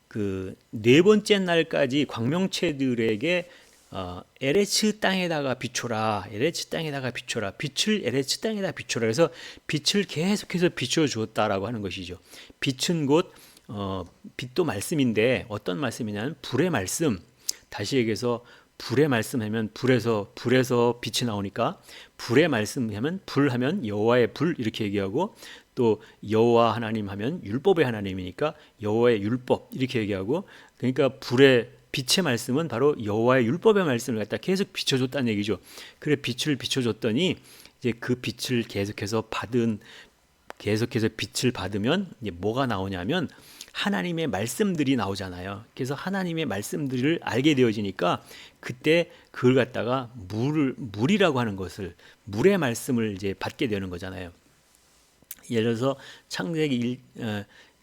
그 네 번째 날까지 광명체들에게 에레츠 땅에다가 비춰라. 에레츠 땅에다가 비춰라. 빛을 에레츠 땅에다 비춰라. 그래서 빛을 계속해서 비춰 주었다라고 하는 것이죠. 빛은 곧 빛도 말씀인데 어떤 말씀이냐면 불의 말씀. 다시 얘기해서 불의 말씀하면 불에서 빛이 나오니까 불의 말씀하면 불하면 여호와의 불 이렇게 얘기하고 또 여호와 하나님 하면 율법의 하나님이니까 여호와의 율법 이렇게 얘기하고 그러니까 불의 빛의 말씀은 바로 여호와의 율법의 말씀을 갖다 계속 비춰줬다는 얘기죠. 그래 빛을 비춰줬더니 이제 그 빛을 계속해서 빛을 받으면 이제 뭐가 나오냐면 하나님의 말씀들이 나오잖아요. 그래서 하나님의 말씀들을 알게 되어지니까 그때 그걸 갖다가 물이라고 하는 것을 물의 말씀을 이제 받게 되는 거잖아요. 예를 들어서 창세기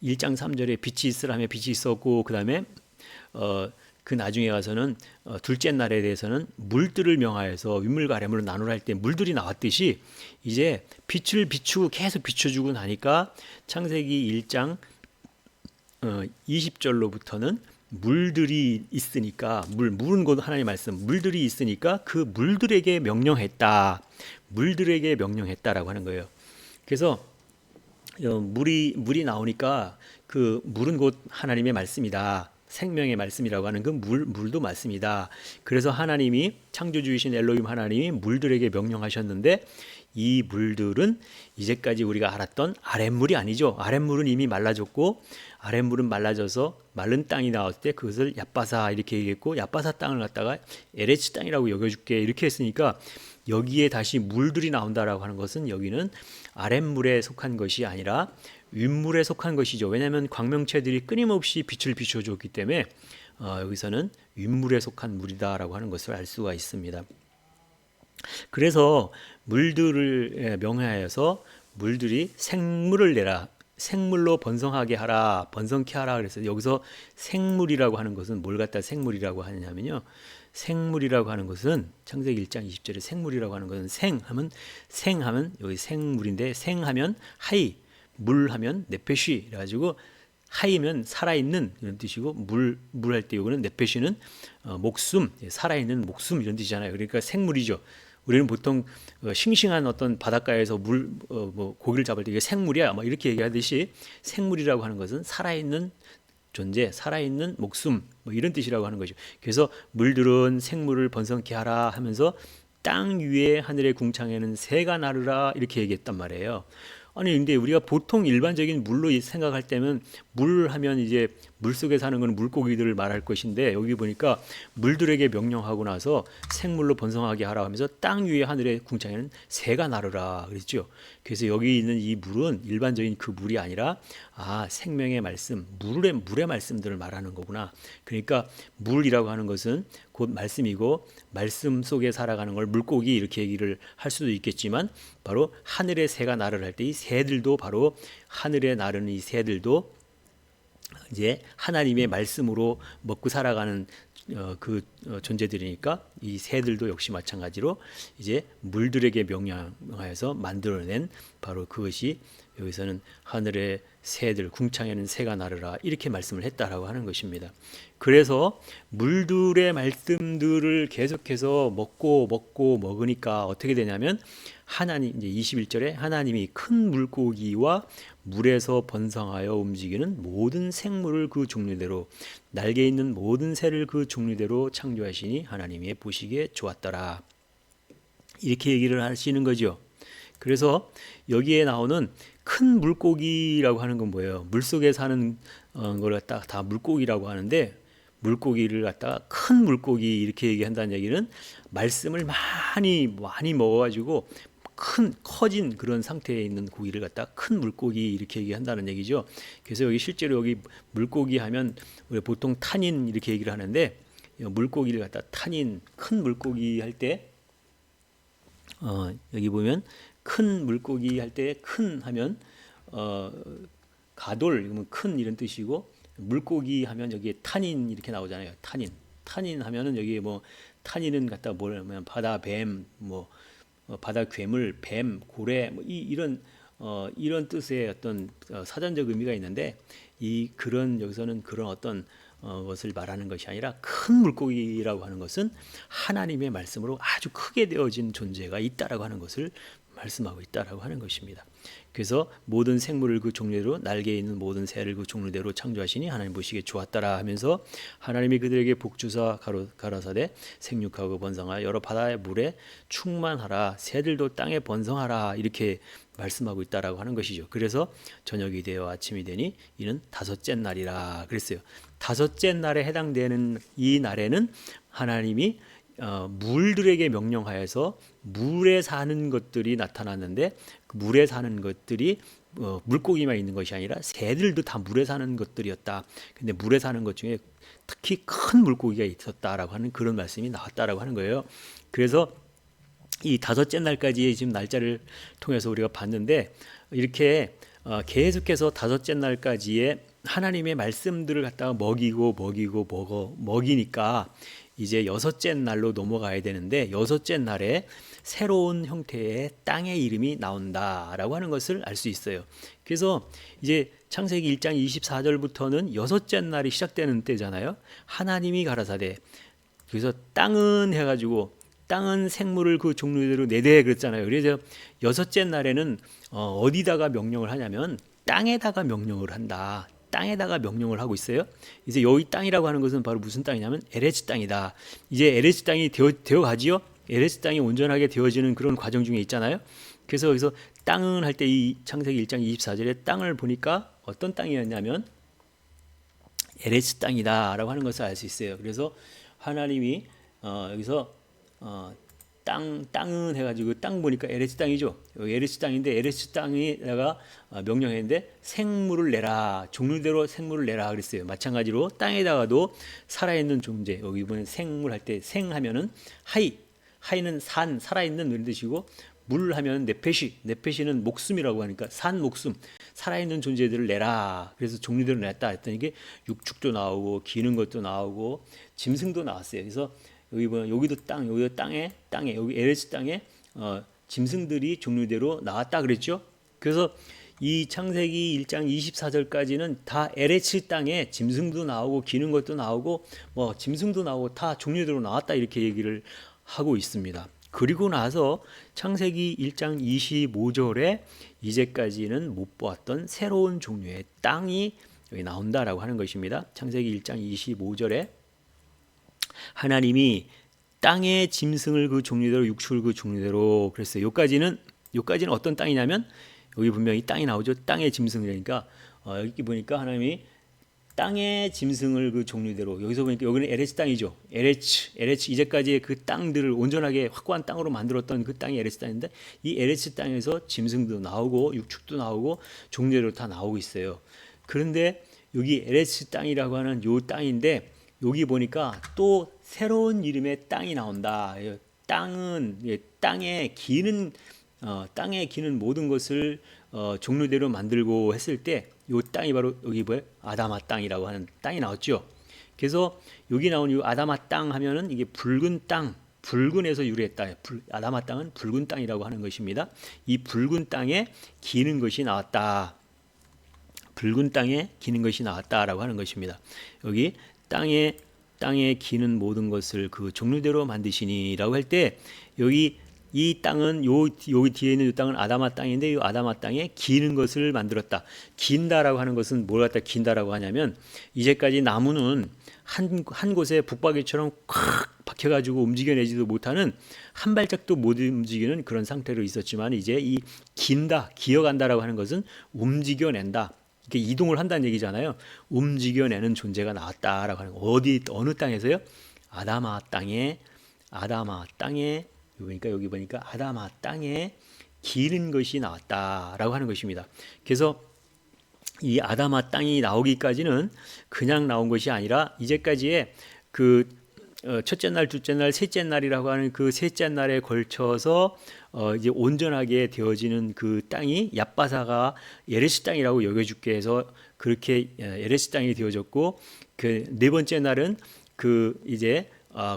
1장 3절에 빛이 있으라며 빛이 있었고 그 다음에 그 나중에 가서는 둘째 날에 대해서는 물들을 명하여서 윗물과 아랫물을 나누라 할 때 물들이 나왔듯이 이제 빛을 비추고 계속 비춰주고 나니까 창세기 1장 20절로부터는 물들이 있으니까 물은 곧 하나님의 말씀 물들이 있으니까 그 물들에게 명령했다라고 하는 거예요. 그래서 물이 나오니까 그 물은 곧 하나님의 말씀이다. 생명의 말씀이라고 하는 그 물도 말씀이다. 그래서 하나님이 창조주이신 엘로힘 하나님이 물들에게 명령하셨는데 이 물들은 이제까지 우리가 알았던 아랫물이 아니죠. 아랫물은 이미 말라졌고 아랫물은 말라져서 마른 땅이 나왔을 때 그것을 얏바사 이렇게 얘기했고 얏바사 땅을 갖다가 에레츠 땅이라고 여겨줄게 이렇게 했으니까 여기에 다시 물들이 나온다라고 하는 것은 여기는 아랫물에 속한 것이 아니라 윗물에 속한 것이죠. 왜냐하면 광명체들이 끊임없이 빛을 비춰줬기 때문에 여기서는 윗물에 속한 물이다라고 하는 것을 알 수가 있습니다. 그래서 물들을 명하여서 물들이 생물을 내라. 생물로 번성하게 하라. 번성케 하라. 그래서 여기서 생물이라고 하는 것은 뭘 갖다 생물이라고 하느냐면요. 생물이라고 하는 것은 창세기 1장 20절에 생물이라고 하는 것은 생하면 여기 생물인데 생하면 하이 물하면 네페시 그래가지고 하이면 살아있는 이런 뜻이고 물 할 때 이거는 네페시는 목숨 살아있는 목숨 이런 뜻이잖아요. 그러니까 생물이죠. 우리는 보통 싱싱한 어떤 바닷가에서 뭐 고기를 잡을 때 이게 생물이야 뭐 이렇게 얘기하듯이 생물이라고 하는 것은 살아있는 존재, 살아있는 목숨 뭐 이런 뜻이라고 하는 거죠. 그래서 물들은 생물을 번성케 하라 하면서 땅 위에 하늘의 궁창에는 새가 나르라 이렇게 얘기했단 말이에요. 아니 근데 우리가 보통 일반적인 물로 생각할 때면 물 하면 이제 물속에 사는 건 물고기들을 말할 것인데 여기 보니까 물들에게 명령하고 나서 생물로 번성하게 하라 하면서 땅 위에 하늘의 궁창에는 새가 나르라 그랬죠. 그래서 여기 있는 이 물은 일반적인 그 물이 아니라 생명의 말씀, 물의 말씀들을 말하는 거구나. 그러니까 물이라고 하는 것은 곧 말씀이고 말씀 속에 살아가는 걸 물고기 이렇게 얘기를 할 수도 있겠지만 바로 하늘의 새가 나를 할 때 이 새들도 바로 하늘에 나르는 이 새들도 이제 하나님의 말씀으로 먹고 살아가는 존재들이니까 이 새들도 역시 마찬가지로 이제 물들에게 명령하여서 만들어낸 바로 그것이 여기서는 하늘의 새들 궁창에는 새가 나르라 이렇게 말씀을 했다라고 하는 것입니다. 그래서 물들의 말씀들을 계속해서 먹으니까 어떻게 되냐면 하나님 이제 21절에 하나님이 큰 물고기와 물에서 번성하여 움직이는 모든 생물을 그 종류대로 날개 있는 모든 새를 그 종류대로 창조하시니 하나님이 보시기에 좋았더라. 이렇게 얘기를 하시는 거죠. 그래서 여기에 나오는 큰 물고기라고 하는 건 뭐예요? 물속에 사는 걸 갖다 다 물고기라고 하는데, 물고기를 갖다가 큰 물고기 이렇게 얘기한다는 얘기는 말씀을 많이 먹어가지고 커진 그런 상태에 있는 고기를 갖다 큰 물고기 이렇게 얘기한다는 얘기죠. 그래서 여기 실제로 여기 물고기 하면 우리 보통 탄인 이렇게 얘기를 하는데, 물고기를 갖다 탄인, 큰 물고기 할 때 여기 보면 큰 물고기 할 때 큰 하면 가돌 이러면 큰 이런 뜻이고, 물고기 하면 여기에 탄인 이렇게 나오잖아요. 탄인 하면은 여기에 뭐 탄인은 갖다 뭐냐면 바다 뱀, 뭐 바다 괴물, 뱀, 고래, 뭐 이런 뜻의 어떤 사전적 의미가 있는데, 그런 여기서는 그런 어떤 것을 말하는 것이 아니라, 큰 물고기라고 하는 것은 하나님의 말씀으로 아주 크게 되어진 존재가 있다라고 하는 것을 말씀하고 있다라고 하는 것입니다. 그래서 모든 생물을 그 종류대로, 날개 있는 모든 새를 그 종류대로 창조하시니 하나님 보시기에 좋았더라 하면서, 하나님이 그들에게 복주사 가라사대 생육하고 번성하여 여러 바다의 물에 충만하라, 새들도 땅에 번성하라 이렇게 말씀하고 있다라고 하는 것이죠. 그래서 저녁이 되어 아침이 되니 이는 다섯째 날이라 그랬어요. 다섯째 날에 해당되는 이 날에는 하나님이 물들에게 명령하여서 물에 사는 것들이 나타났는데, 그 물에 사는 것들이 물고기만 있는 것이 아니라 새들도 다 물에 사는 것들이었다. 근데 물에 사는 것 중에 특히 큰 물고기가 있었다라고 하는 그런 말씀이 나왔다라고 하는 거예요. 그래서 이 다섯째 날까지의 지금 날짜를 통해서 우리가 봤는데, 이렇게 계속해서 다섯째 날까지의 하나님의 말씀들을 갖다가 먹이니까 이제 여섯째 날로 넘어가야 되는데, 여섯째 날에 새로운 형태의 땅의 이름이 나온다라고 하는 것을 알 수 있어요. 그래서 이제 창세기 1장 24절부터는 여섯째 날이 시작되는 때잖아요. 하나님이 가라사대, 그래서 땅은 해가지고 땅은 생물을 그 종류대로 내되 그랬잖아요. 그래서 여섯째 날에는 어디다가 명령을 하냐면 땅에다가 명령을 한다. 땅에다가 명령을 하고 있어요. 이제 여기 땅이라고 하는 것은 바로 무슨 땅이냐면 에레츠 땅이다. 이제 에레츠 땅이 되어 가지요. 에레츠 땅이 온전하게 되어지는 그런 과정 중에 있잖아요. 그래서 여기서 땅은 할 때 이 창세기 1장 24절에 땅을 보니까 어떤 땅이었냐면 에레츠 땅이다라고 하는 것을 알 수 있어요. 그래서 하나님이 여기서 땅은 해가지고 땅 보니까 에레츠 땅이죠. 여기 에레츠 땅인데, 에레츠 땅에다가 명령했는데 생물을 내라, 종류대로 생물을 내라 그랬어요. 마찬가지로 땅에다가도 살아있는 존재, 여기 이번에 생물 할 때 생하면은 하이는 산, 살아있는 이런 뜻이고, 물 하면 네페시는 목숨이라고 하니까 산 목숨, 살아있는 존재들을 내라. 그래서 종류대로 냈다 했더니 이게 육축도 나오고 기는 것도 나오고 짐승도 나왔어요. 그래서 여기 보면 여기도 땅에 여기 에레츠 땅에 짐승들이 종류대로 나왔다 그랬죠. 그래서 이 창세기 1장 24절까지는 다 에레츠 땅에 짐승도 나오고 기는 것도 나오고 뭐 짐승도 나오고 다 종류대로 나왔다 이렇게 얘기를 하고 있습니다. 그리고 나서 창세기 1장 25절에 이제까지는 못 보았던 새로운 종류의 땅이 여기 나온다라고 하는 것입니다. 창세기 1장 25절에 하나님이 땅의 짐승을 그 종류대로 육축을 그 종류대로 그랬어요. 여기까지는 어떤 땅이냐면, 여기 분명히 땅이 나오죠. 땅의 짐승이니까 여기 보니까 하나님이 땅의 짐승을 그 종류대로, 여기서 보니까 여기는 에레츠 땅이죠. 에레츠 이제까지의 그 땅들을 온전하게 확고한 땅으로 만들었던 그 땅이 에레츠 땅인데, 이 에레츠 땅에서 짐승도 나오고 육축도 나오고 종류대로 다 나오고 있어요. 그런데 여기 에레츠 땅이라고 하는 요 땅인데, 여기 보니까 또 새로운 이름의 땅이 나온다. 땅은 땅에 기는 모든 것을 종류대로 만들고 했을 때 이 땅이 바로 여기 뭐예요? 아다마 땅이라고 하는 땅이 나왔죠. 그래서 여기 나온 이 아다마 땅 하면은 이게 붉은 땅, 붉은에서 유래했다. 아다마 땅은 붉은 땅이라고 하는 것입니다. 이 붉은 땅에 기는 것이 나왔다. 붉은 땅에 기는 것이 나왔다라고 하는 것입니다. 여기 땅에 기는 모든 것을 그 종류대로 만드시니라고 할 때, 여기 이 땅은 요 뒤에 있는 이 땅은 아담아 땅인데 이 아담아 땅에 기는 것을 만들었다. 긴다라고 하는 것은 뭘 갖다 긴다라고 하냐면 이제까지 나무는 한 곳에 북박이처럼 콱 박혀가지고 움직여내지도 못하는 한 발짝도 못 움직이는 그런 상태로 있었지만 이제 이 긴다, 기어간다라고 하는 것은 움직여낸다. 이렇게 이동을 한다는 얘기잖아요. 움직여내는 존재가 나왔다라고 하는 거. 어느 땅에서요? 아담아 땅에 그러니까 여기 보니까 아담아 땅에 기는 것이 나왔다라고 하는 것입니다. 그래서 이 아담아 땅이 나오기까지는 그냥 나온 것이 아니라 이제까지의 그 첫째 날, 둘째 날, 셋째 날이라고 하는 그 셋째 날에 걸쳐서 이제 온전하게 되어지는 그 땅이 얍바사가 에레스 땅이라고 여겨줄게 해서 그렇게 에레스 땅이 되어졌고 그 네 번째 날은 그 이제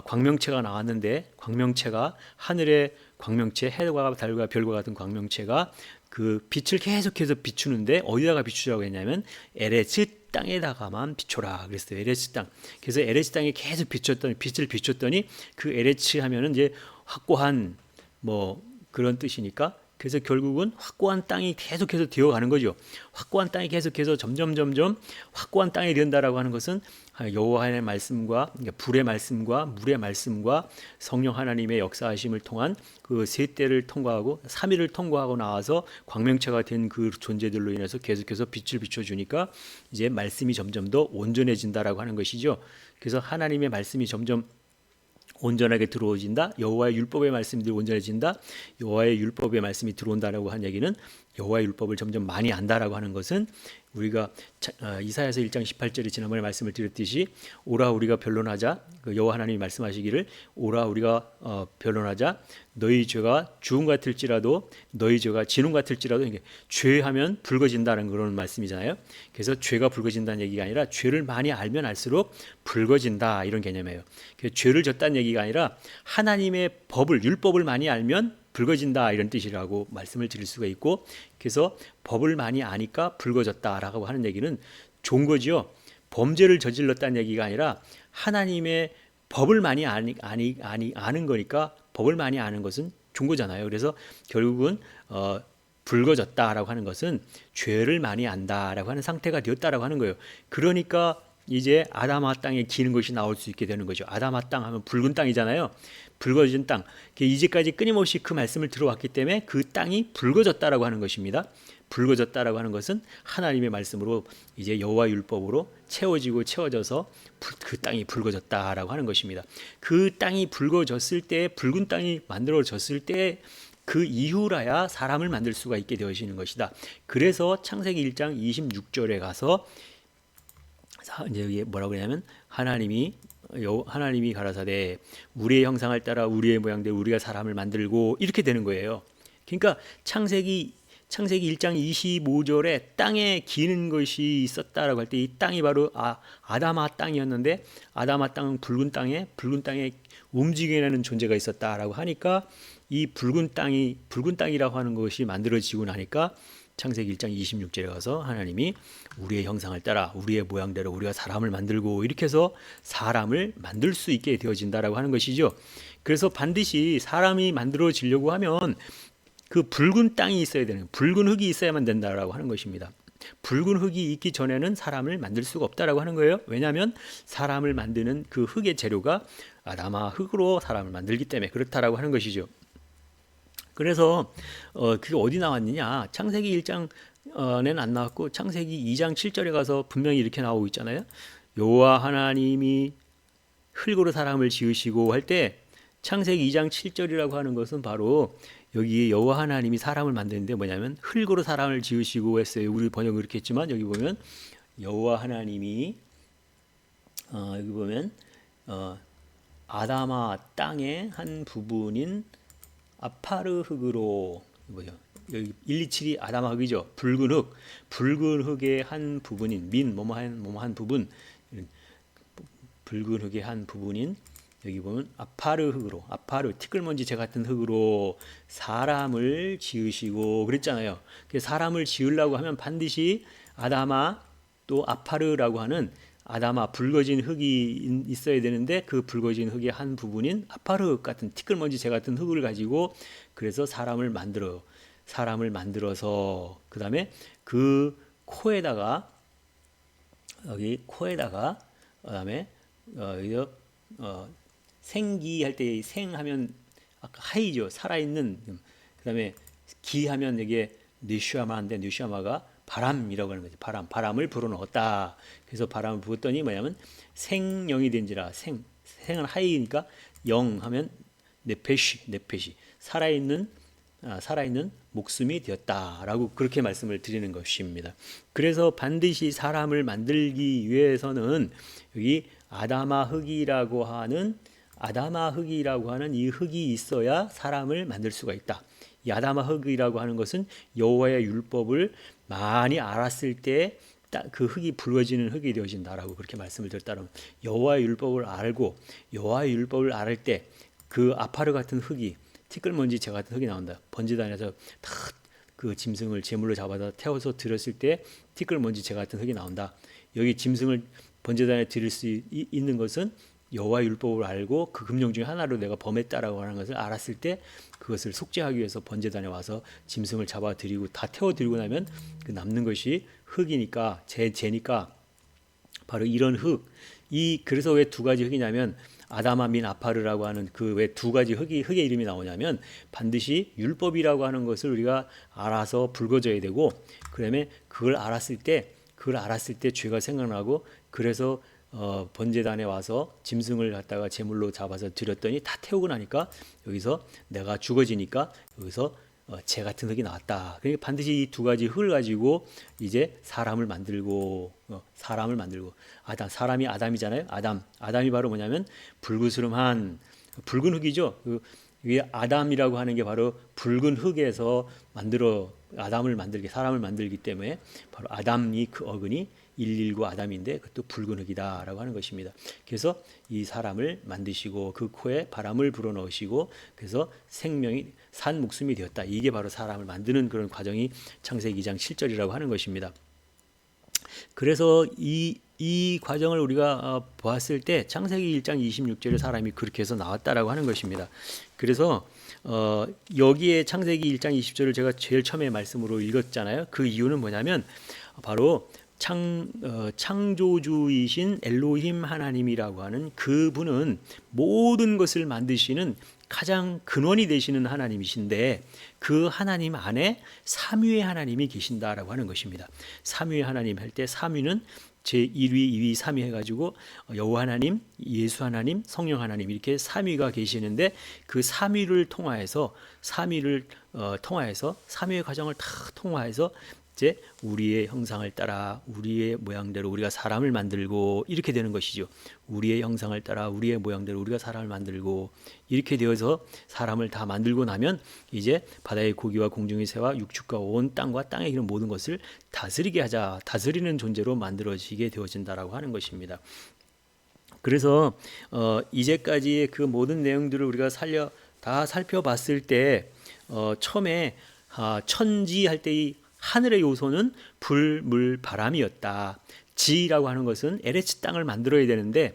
광명체가 나왔는데 광명체가 하늘의 광명체 해와 달과 별과 같은 광명체가 그 빛을 계속해서 비추는데 어디다가 비추라고 했냐면 에레스 땅에다가만 비춰라 그랬어요. 에레스 땅. 그래서 에레스 땅에 계속 빛을 비췄더니 그 에레스 하면은 이제 확고한 뭐 그런 뜻이니까 그래서 결국은 확고한 땅이 계속해서 되어가는 거죠. 확고한 땅이 계속해서 점점 확고한 땅이 된다라고 하는 것은 여호와의 말씀과 불의 말씀과 물의 말씀과 성령 하나님의 역사하심을 통한 그 세 때를 통과하고 3일을 통과하고 나와서 광명체가 된 그 존재들로 인해서 계속해서 빛을 비춰주니까 이제 말씀이 점점 더 온전해진다라고 하는 것이죠. 그래서 하나님의 말씀이 점점 온전하게 들어오진다. 여호와의 율법의 말씀들이 온전해진다. 여호와의 율법의 말씀이 들어온다라고 한 얘기는 여호와의 율법을 점점 많이 안다라고 하는 것은 우리가 이사야서 1장 18절에 지난번에 말씀을 드렸듯이 오라 우리가 변론하자. 그 여호와 하나님이 말씀하시기를 오라 우리가 변론하자. 너희 죄가 주홍 같을지라도 너희 죄가 진홍 같을지라도 이게 죄하면 붉어진다는 그런 말씀이잖아요. 그래서 죄가 붉어진다는 얘기가 아니라 죄를 많이 알면 알수록 붉어진다 이런 개념이에요. 그래서 죄를 졌다는 얘기가 아니라 하나님의 법을 율법을 많이 알면 붉어진다 이런 뜻이라고 말씀을 드릴 수가 있고 그래서 법을 많이 아니까 붉어졌다라고 하는 얘기는 좋은 거죠. 범죄를 저질렀다는 얘기가 아니라 하나님의 법을 많이 아는 거니까 법을 많이 아는 것은 좋은 거잖아요. 그래서 결국은 붉어졌다라고 하는 것은 죄를 많이 안다라고 하는 상태가 되었다라고 하는 거예요. 그러니까 이제 아담아 땅에 기는 것이 나올 수 있게 되는 거죠. 아담아 땅 하면 붉은 땅이잖아요. 붉어진 땅. 이제까지 끊임없이 그 말씀을 들어왔기 때문에 그 땅이 붉어졌다라고 하는 것입니다. 붉어졌다라고 하는 것은 하나님의 말씀으로 이제 여호와 율법으로 채워져서 그 땅이 붉어졌다라고 하는 것입니다. 그 땅이 붉어졌을 때 붉은 땅이 만들어졌을 때 그 이후라야 사람을 만들 수가 있게 되어지는 것이다. 그래서 창세기 1장 26절에 가서 이제 이게 뭐라고 그러냐면 하나님이 가라사대 우리의 형상을 따라 우리의 모양대로 우리가 사람을 만들고 이렇게 되는 거예요. 그러니까 창세기 1장 25절에 땅에 기는 것이 있었다라고 할 때 이 땅이 바로 아담아 땅이었는데 아담아 땅은 붉은 땅에 움직여내는 존재가 있었다라고 하니까 이 붉은 땅이라고 하는 것이 만들어지고 나니까 창세기 1장 26절에 가서 하나님이 우리의 형상을 따라 우리의 모양대로 우리가 사람을 만들고 이렇게 해서 사람을 만들 수 있게 되어진다라고 하는 것이죠. 그래서 반드시 사람이 만들어지려고 하면 그 붉은 땅이 있어야 되는 붉은 흙이 있어야만 된다라고 하는 것입니다. 붉은 흙이 있기 전에는 사람을 만들 수가 없다라고 하는 거예요. 왜냐하면 사람을 만드는 그 흙의 재료가 아담아 흙으로 사람을 만들기 때문에 그렇다라고 하는 것이죠. 그래서 그게 어디 나왔느냐? 창세기 1장에는 안 나왔고 창세기 2장 7절에 가서 분명히 이렇게 나오고 있잖아요. 여호와 하나님이 흙으로 사람을 지으시고 할 때 창세기 2장 7절이라고 하는 것은 바로 여기 여호와 하나님이 사람을 만드는데 뭐냐면 흙으로 사람을 지으시고 했어요. 우리 번역은 그렇게 했지만 여기 보면 여호와 하나님이 여기 보면 아담아 땅의 한 부분인 아파르 흙으로 뭐죠? 여기 127이 아담아 흙이죠. 붉은 흙의 한 부분인 뭐뭐한 부분 붉은 흙의 한 부분인 여기 보면 아파르 흙으로 티끌먼지새 같은 흙으로 사람을 지으시고 그랬잖아요. 사람을 지으려고 하면 반드시 아담아 또 아파르라고 하는 아담아 붉어진 흙이 있어야 되는데 그 붉어진 흙의 한 부분인 아파르 같은 티끌먼지새 같은 흙을 가지고 그래서 사람을 만들어서 그다음에 그 코에다가 여기 코에다가 그다음에 여기서 생기할 때 생하면 아까 하이죠. 살아있는. 그다음에 기하면 이게 느슈아마인데 느슈아마가 바람이라고 하는 거죠. 바람을 불어넣었다. 그래서 바람을 부었더니 뭐냐면 생영이 된지라 생은 하이니까 영 하면 네페시 살아있는 목숨이 되었다라고 그렇게 말씀을 드리는 것입니다. 그래서 반드시 사람을 만들기 위해서는 여기 아담아 흙이라고 하는 이 흙이 있어야 사람을 만들 수가 있다. 이 아담아 흙이라고 하는 것은 여호와의 율법을 많이 알았을 때 그 흙이 붉어지는 흙이 되어진다라고 그렇게 말씀을 드렸다면 여호와의 율법을 알을 때 그 아파르 같은 흙이 티끌먼지새 같은 흙이 나온다. 번제단에서 다 그 짐승을 제물로 잡아다 태워서 드렸을 때 티끌먼지새 같은 흙이 나온다. 여기 짐승을 번제단에 드릴 수 있는 것은 여호와의 율법을 알고 그 금령 중에 하나로 내가 범했다라고 하는 것을 알았을 때 그것을 속죄하기 위해서 번제단에 와서 짐승을 잡아 드리고 다 태워 드리고 나면 그 남는 것이 흙이니까 제니까 바로 이런 그래서 왜 두 가지 흙이냐면 아담아 민 아파르라고 하는 그 왜 두 가지 흙의 이름이 나오냐면 반드시 율법이라고 하는 것을 우리가 알아서 붉어져야 되고 그다음에 그걸 알았을 때 죄가 생각나고 그래서 번제단에 와서 짐승을 갖다가 제물로 잡아서 드렸더니 다 태우고 나니까 여기서 내가 죽어지니까 여기서 재 같은 흙이 나왔다. 그러니까 반드시 이 두 가지 흙을 가지고 이제 사람을 만들고 사람이 아담이잖아요. 아담이 바로 뭐냐면 불구스름한 붉은 흙이죠. 이 아담이라고 하는 게 바로 붉은 흙에서 사람을 만들기 때문에 바로 아담이 그 어근이 119 아담인데 그것도 붉은 흙이다라고 하는 것입니다. 그래서 이 사람을 만드시고 그 코에 바람을 불어넣으시고 그래서 산 목숨이 되었다. 이게 바로 사람을 만드는 그런 과정이 창세기 2장 7절이라고 하는 것입니다. 그래서 이 과정을 우리가 보았을 때 창세기 1장 26절에 사람이 그렇게 해서 나왔다라고 하는 것입니다. 그래서 여기에 창세기 1장 20절을 제가 제일 처음에 말씀으로 읽었잖아요. 그 이유는 뭐냐면 바로 창조주이신 엘로힘 하나님이라고 하는 그분은 모든 것을 만드시는 가장 근원이 되시는 하나님이신데 그 하나님 안에 삼위의 하나님이 계신다라고 하는 것입니다. 삼위의 하나님 할 때 삼위는 제1위, 2위, 3위 해가지고 여호와 하나님, 예수 하나님, 성령 하나님 이렇게 삼위가 계시는데 그 삼위를 통하여서 삼위의 과정을 다 통하여서 이제 우리의 형상을 따라 우리의 모양대로 우리가 사람을 만들고 이렇게 되는 것이죠. 우리의 형상을 따라 우리의 모양대로 우리가 사람을 만들고 이렇게 되어서 사람을 다 만들고 나면 이제 바다의 고기와 공중의 새와 육축과 온 땅과 땅에 있는 모든 것을 다스리는 존재로 만들어지게 되어진다라고 하는 것입니다. 그래서 이제까지의 그 모든 내용들을 우리가 다 살펴봤을 때 처음에 천지 할 때 이 하늘의 요소는 불, 물, 바람이었다. 지라고 하는 것은 에레츠 땅을 만들어야 되는데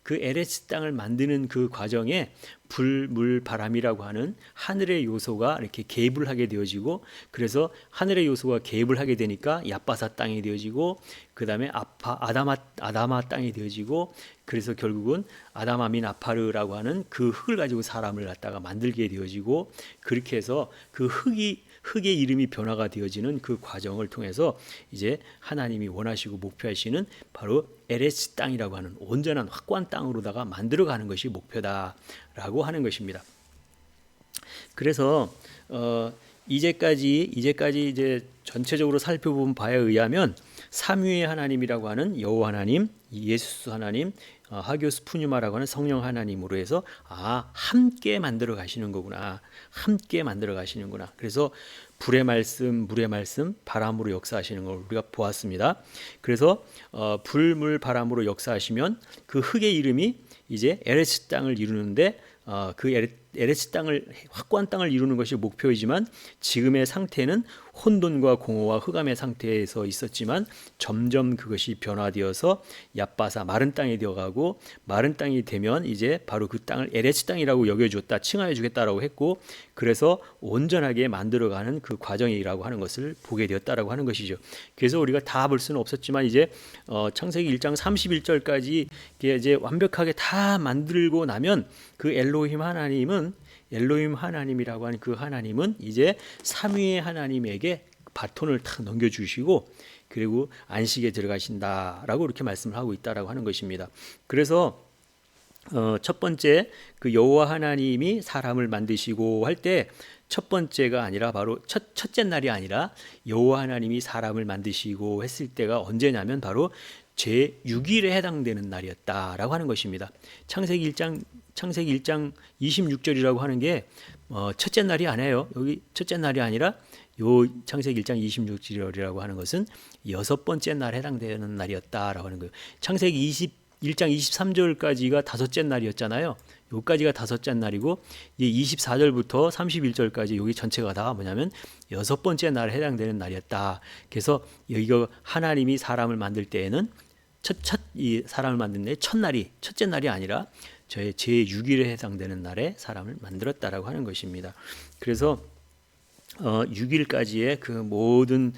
그 에레츠 땅을 만드는 그 과정에 불, 물, 바람이라고 하는 하늘의 요소가 이렇게 개입을 하게 되어지고 그래서 하늘의 요소가 개입을 하게 되니까 얍바사 땅이 되어지고 그 다음에 아다마 땅이 되어지고 그래서 결국은 아담아 민 아파르라고 하는 그 흙을 가지고 사람을 갖다가 만들게 되어지고 그렇게 해서 그 흙의 이름이 변화가 되어지는 그 과정을 통해서 이제 하나님이 원하시고 목표하시는 바로 에레스 땅이라고 하는 온전한 확고한 땅으로다가 만들어가는 것이 목표다라고 하는 것입니다. 그래서 이제까지 이제 전체적으로 살펴본 바에 의하면 삼위의 하나님이라고 하는 여호와 하나님, 예수 하나님, 하교스 푸뉴마라고 하는 성령 하나님으로 해서 함께 만들어 가시는 거구나. 함께 만들어 가시는구나. 그래서 불의 말씀, 물의 말씀, 바람으로 역사하시는 걸 우리가 보았습니다. 그래서 불, 물, 바람으로 역사하시면 그 흙의 이름이 이제 에레스 땅을 이루는데 그 에레스 땅을 확고한 땅을 이루는 것이 목표이지만 지금의 상태는 혼돈과 공허와 흑암의 상태에서 있었지만 점점 그것이 변화되어서 얕바사 마른 땅이 되어가고, 마른 땅이 되면 이제 바로 그 땅을 에레스 땅이라고 여겨주었다, 칭하여 주겠다라고 했고, 그래서 온전하게 만들어가는 그 과정이라고 하는 것을 보게 되었다라고 하는 것이죠. 그래서 우리가 다 볼 수는 없었지만 이제 창세기 1장 31절까지 이제 완벽하게 다 만들고 나면 그 엘로힘 하나님이라고 하는 그 하나님은 이제 삼위의 하나님에게 바톤을 탁 넘겨주시고, 그리고 안식에 들어가신다라고 이렇게 말씀을 하고 있다라고 하는 것입니다. 그래서 첫 번째 그 여호와 하나님이 사람을 만드시고 할 때 첫 번째가 아니라 바로 첫째 날이 아니라 여호와 하나님이 사람을 만드시고 했을 때가 언제냐면 바로 제6일에 해당되는 날이었다라고 하는 것입니다. 창세기 1장 26절이라고 하는 게 첫째 날이 아니에요. 여기 첫째 날이 아니라 요 창세기 1장 26절이라고 하는 것은 여섯 번째 날에 해당되는 날이었다라고 하는 거예요. 창세기 1장 23절까지가 다섯째 날이었잖아요. 여기까지가 다섯째 날이고, 이제 24절부터 31절까지 여기 전체가 다 뭐냐면 여섯 번째 날에 해당되는 날이었다. 그래서 여기가 하나님이 사람을 만들 때에는 이 사람을 만든 날 첫째 날이 아니라 저의 제6일에 해당되는 날에 사람을 만들었다라고 하는 것입니다. 그래서 6일까지의 그 모든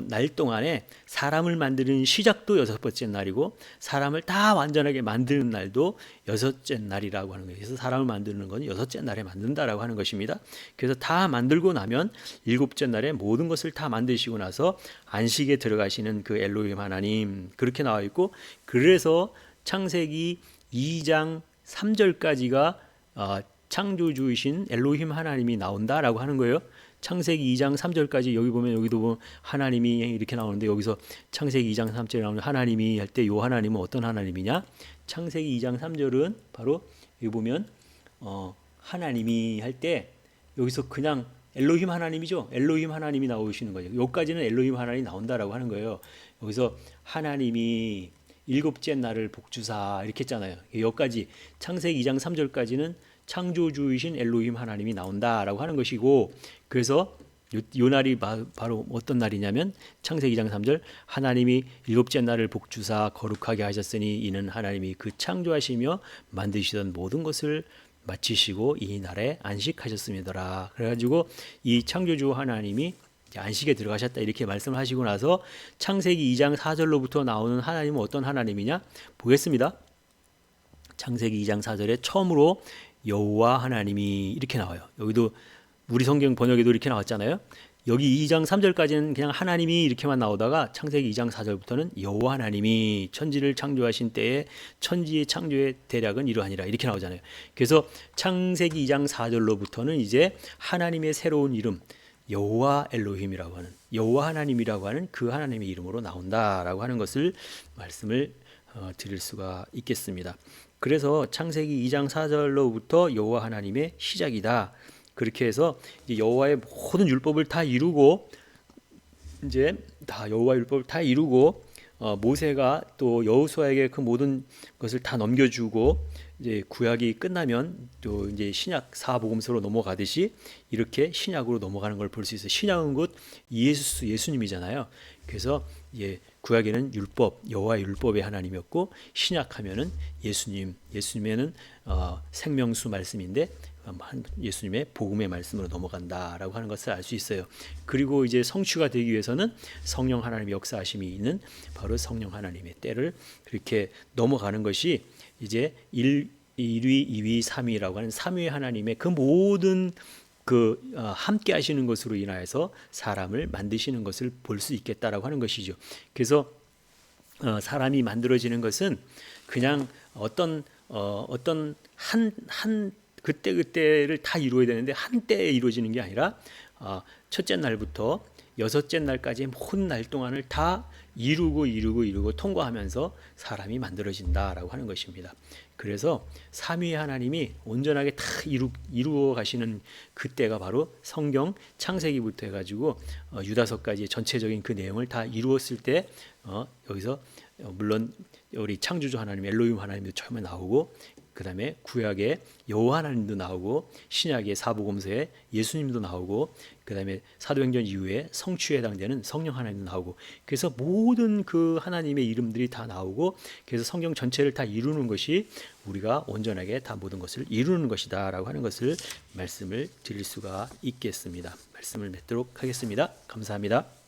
날 동안에 사람을 만드는 시작도 여섯 번째 날이고, 사람을 다 완전하게 만드는 날도 여섯째 날이라고 하는 거예요. 그래서 사람을 만드는 건 여섯째 날에 만든다라고 하는 것입니다. 그래서 다 만들고 나면 일곱째 날에 모든 것을 다 만드시고 나서 안식에 들어가시는 그 엘로힘 하나님, 그렇게 나와 있고, 그래서 창세기 2장 3절까지가 창조주이신 엘로힘 하나님이 나온다라고 하는 거예요. 창세기 2장 3절까지 여기 보면, 여기도 보면 하나님이 이렇게 나오는데, 여기서 창세기 2장 3절에 나오는 하나님이 할 때 이 하나님은 어떤 하나님이냐? 창세기 2장 3절은 바로 여기 보면 하나님이 할 때 여기서 그냥 엘로힘 하나님이죠. 엘로힘 하나님이 나오시는 거죠. 여기까지는 엘로힘 하나님이 나온다라고 하는 거예요. 여기서 하나님이 일곱째 날을 복주사 이렇게 했잖아요. 여기까지 창세기 2장 3절까지는 창조주이신 엘로힘 하나님이 나온다라고 하는 것이고, 그래서 요 날이 바로 어떤 날이냐면 창세기 2장 3절 하나님이 일곱째 날을 복주사 거룩하게 하셨으니 이는 하나님이 그 창조하시며 만드시던 모든 것을 마치시고 이 날에 안식하셨음이더라. 그래가지고 이 창조주 하나님이 안식에 들어가셨다 이렇게 말씀을 하시고 나서 창세기 2장 4절로부터 나오는 하나님은 어떤 하나님이냐 보겠습니다. 창세기 2장 4절에 처음으로 여호와 하나님이 이렇게 나와요. 여기도 우리 성경 번역에도 이렇게 나왔잖아요. 여기 2장 3절까지는 그냥 하나님이 이렇게만 나오다가 창세기 2장 4절부터는 여호와 하나님이 천지를 창조하신 때에 천지의 창조의 대략은 이러하니라 이렇게 나오잖아요. 그래서 창세기 2장 4절로부터는 이제 하나님의 새로운 이름 여호와 엘로힘이라고 하는, 여호와 하나님이라고 하는 그 하나님의 이름으로 나온다라고 하는 것을 말씀을 드릴 수가 있겠습니다. 그래서 창세기 2장 4절로부터 여호와 하나님의 시작이다. 그렇게 해서 이제 여호와의 모든 율법을 다 이루고, 이제 다 여호와 율법을 다 이루고 모세가 또 여호수아에게 그 모든 것을 다 넘겨주고, 이제 구약이 끝나면 또 이제 신약 사복음서로 넘어가듯이 이렇게 신약으로 넘어가는 걸 볼 수 있어요. 신약은 곧 예수님이잖아요. 그래서 구약에는 율법, 여호와의 율법의 하나님이었고, 신약하면은 예수님에는 생명수 말씀인데 예수님의 복음의 말씀으로 넘어간다라고 하는 것을 알 수 있어요. 그리고 이제 성취가 되기 위해서는 성령 하나님의 역사하심이 있는 바로 성령 하나님의 때를 그렇게 넘어가는 것이 이제 1위, 2위, 3위라고 하는 3위 하나님의 그 모든 함께 하시는 것으로 인하여서 사람을 만드시는 것을 볼 수 있겠다라고 하는 것이죠. 그래서 사람이 만들어지는 것은 그냥 어떤 한 그때를 다 이루어야 되는데 한때에 이루어지는 게 아니라 첫째 날부터 여섯째 날까지 모든 날 동안을 다 이루고 통과하면서 사람이 만들어진다라고 하는 것입니다. 그래서 삼위의 하나님이 온전하게 다 이루어 가시는 그때가 바로 성경 창세기부터 해가지고 유다서까지 전체적인 그 내용을 다 이루었을 때 여기서 물론 우리 창조주 하나님 엘로힘 하나님도 처음에 나오고, 그다음에 구약에 여호와 하나님도 나오고 신약의 사복음서에 예수님도 나오고 그다음에 사도행전 이후에 성취에 해당되는 성령 하나님도 나오고 그래서 모든 그 하나님의 이름들이 다 나오고 그래서 성경 전체를 다 이루는 것이 우리가 온전하게 다 모든 것을 이루는 것이다라고 하는 것을 말씀을 드릴 수가 있겠습니다. 말씀을 맺도록 하겠습니다. 감사합니다.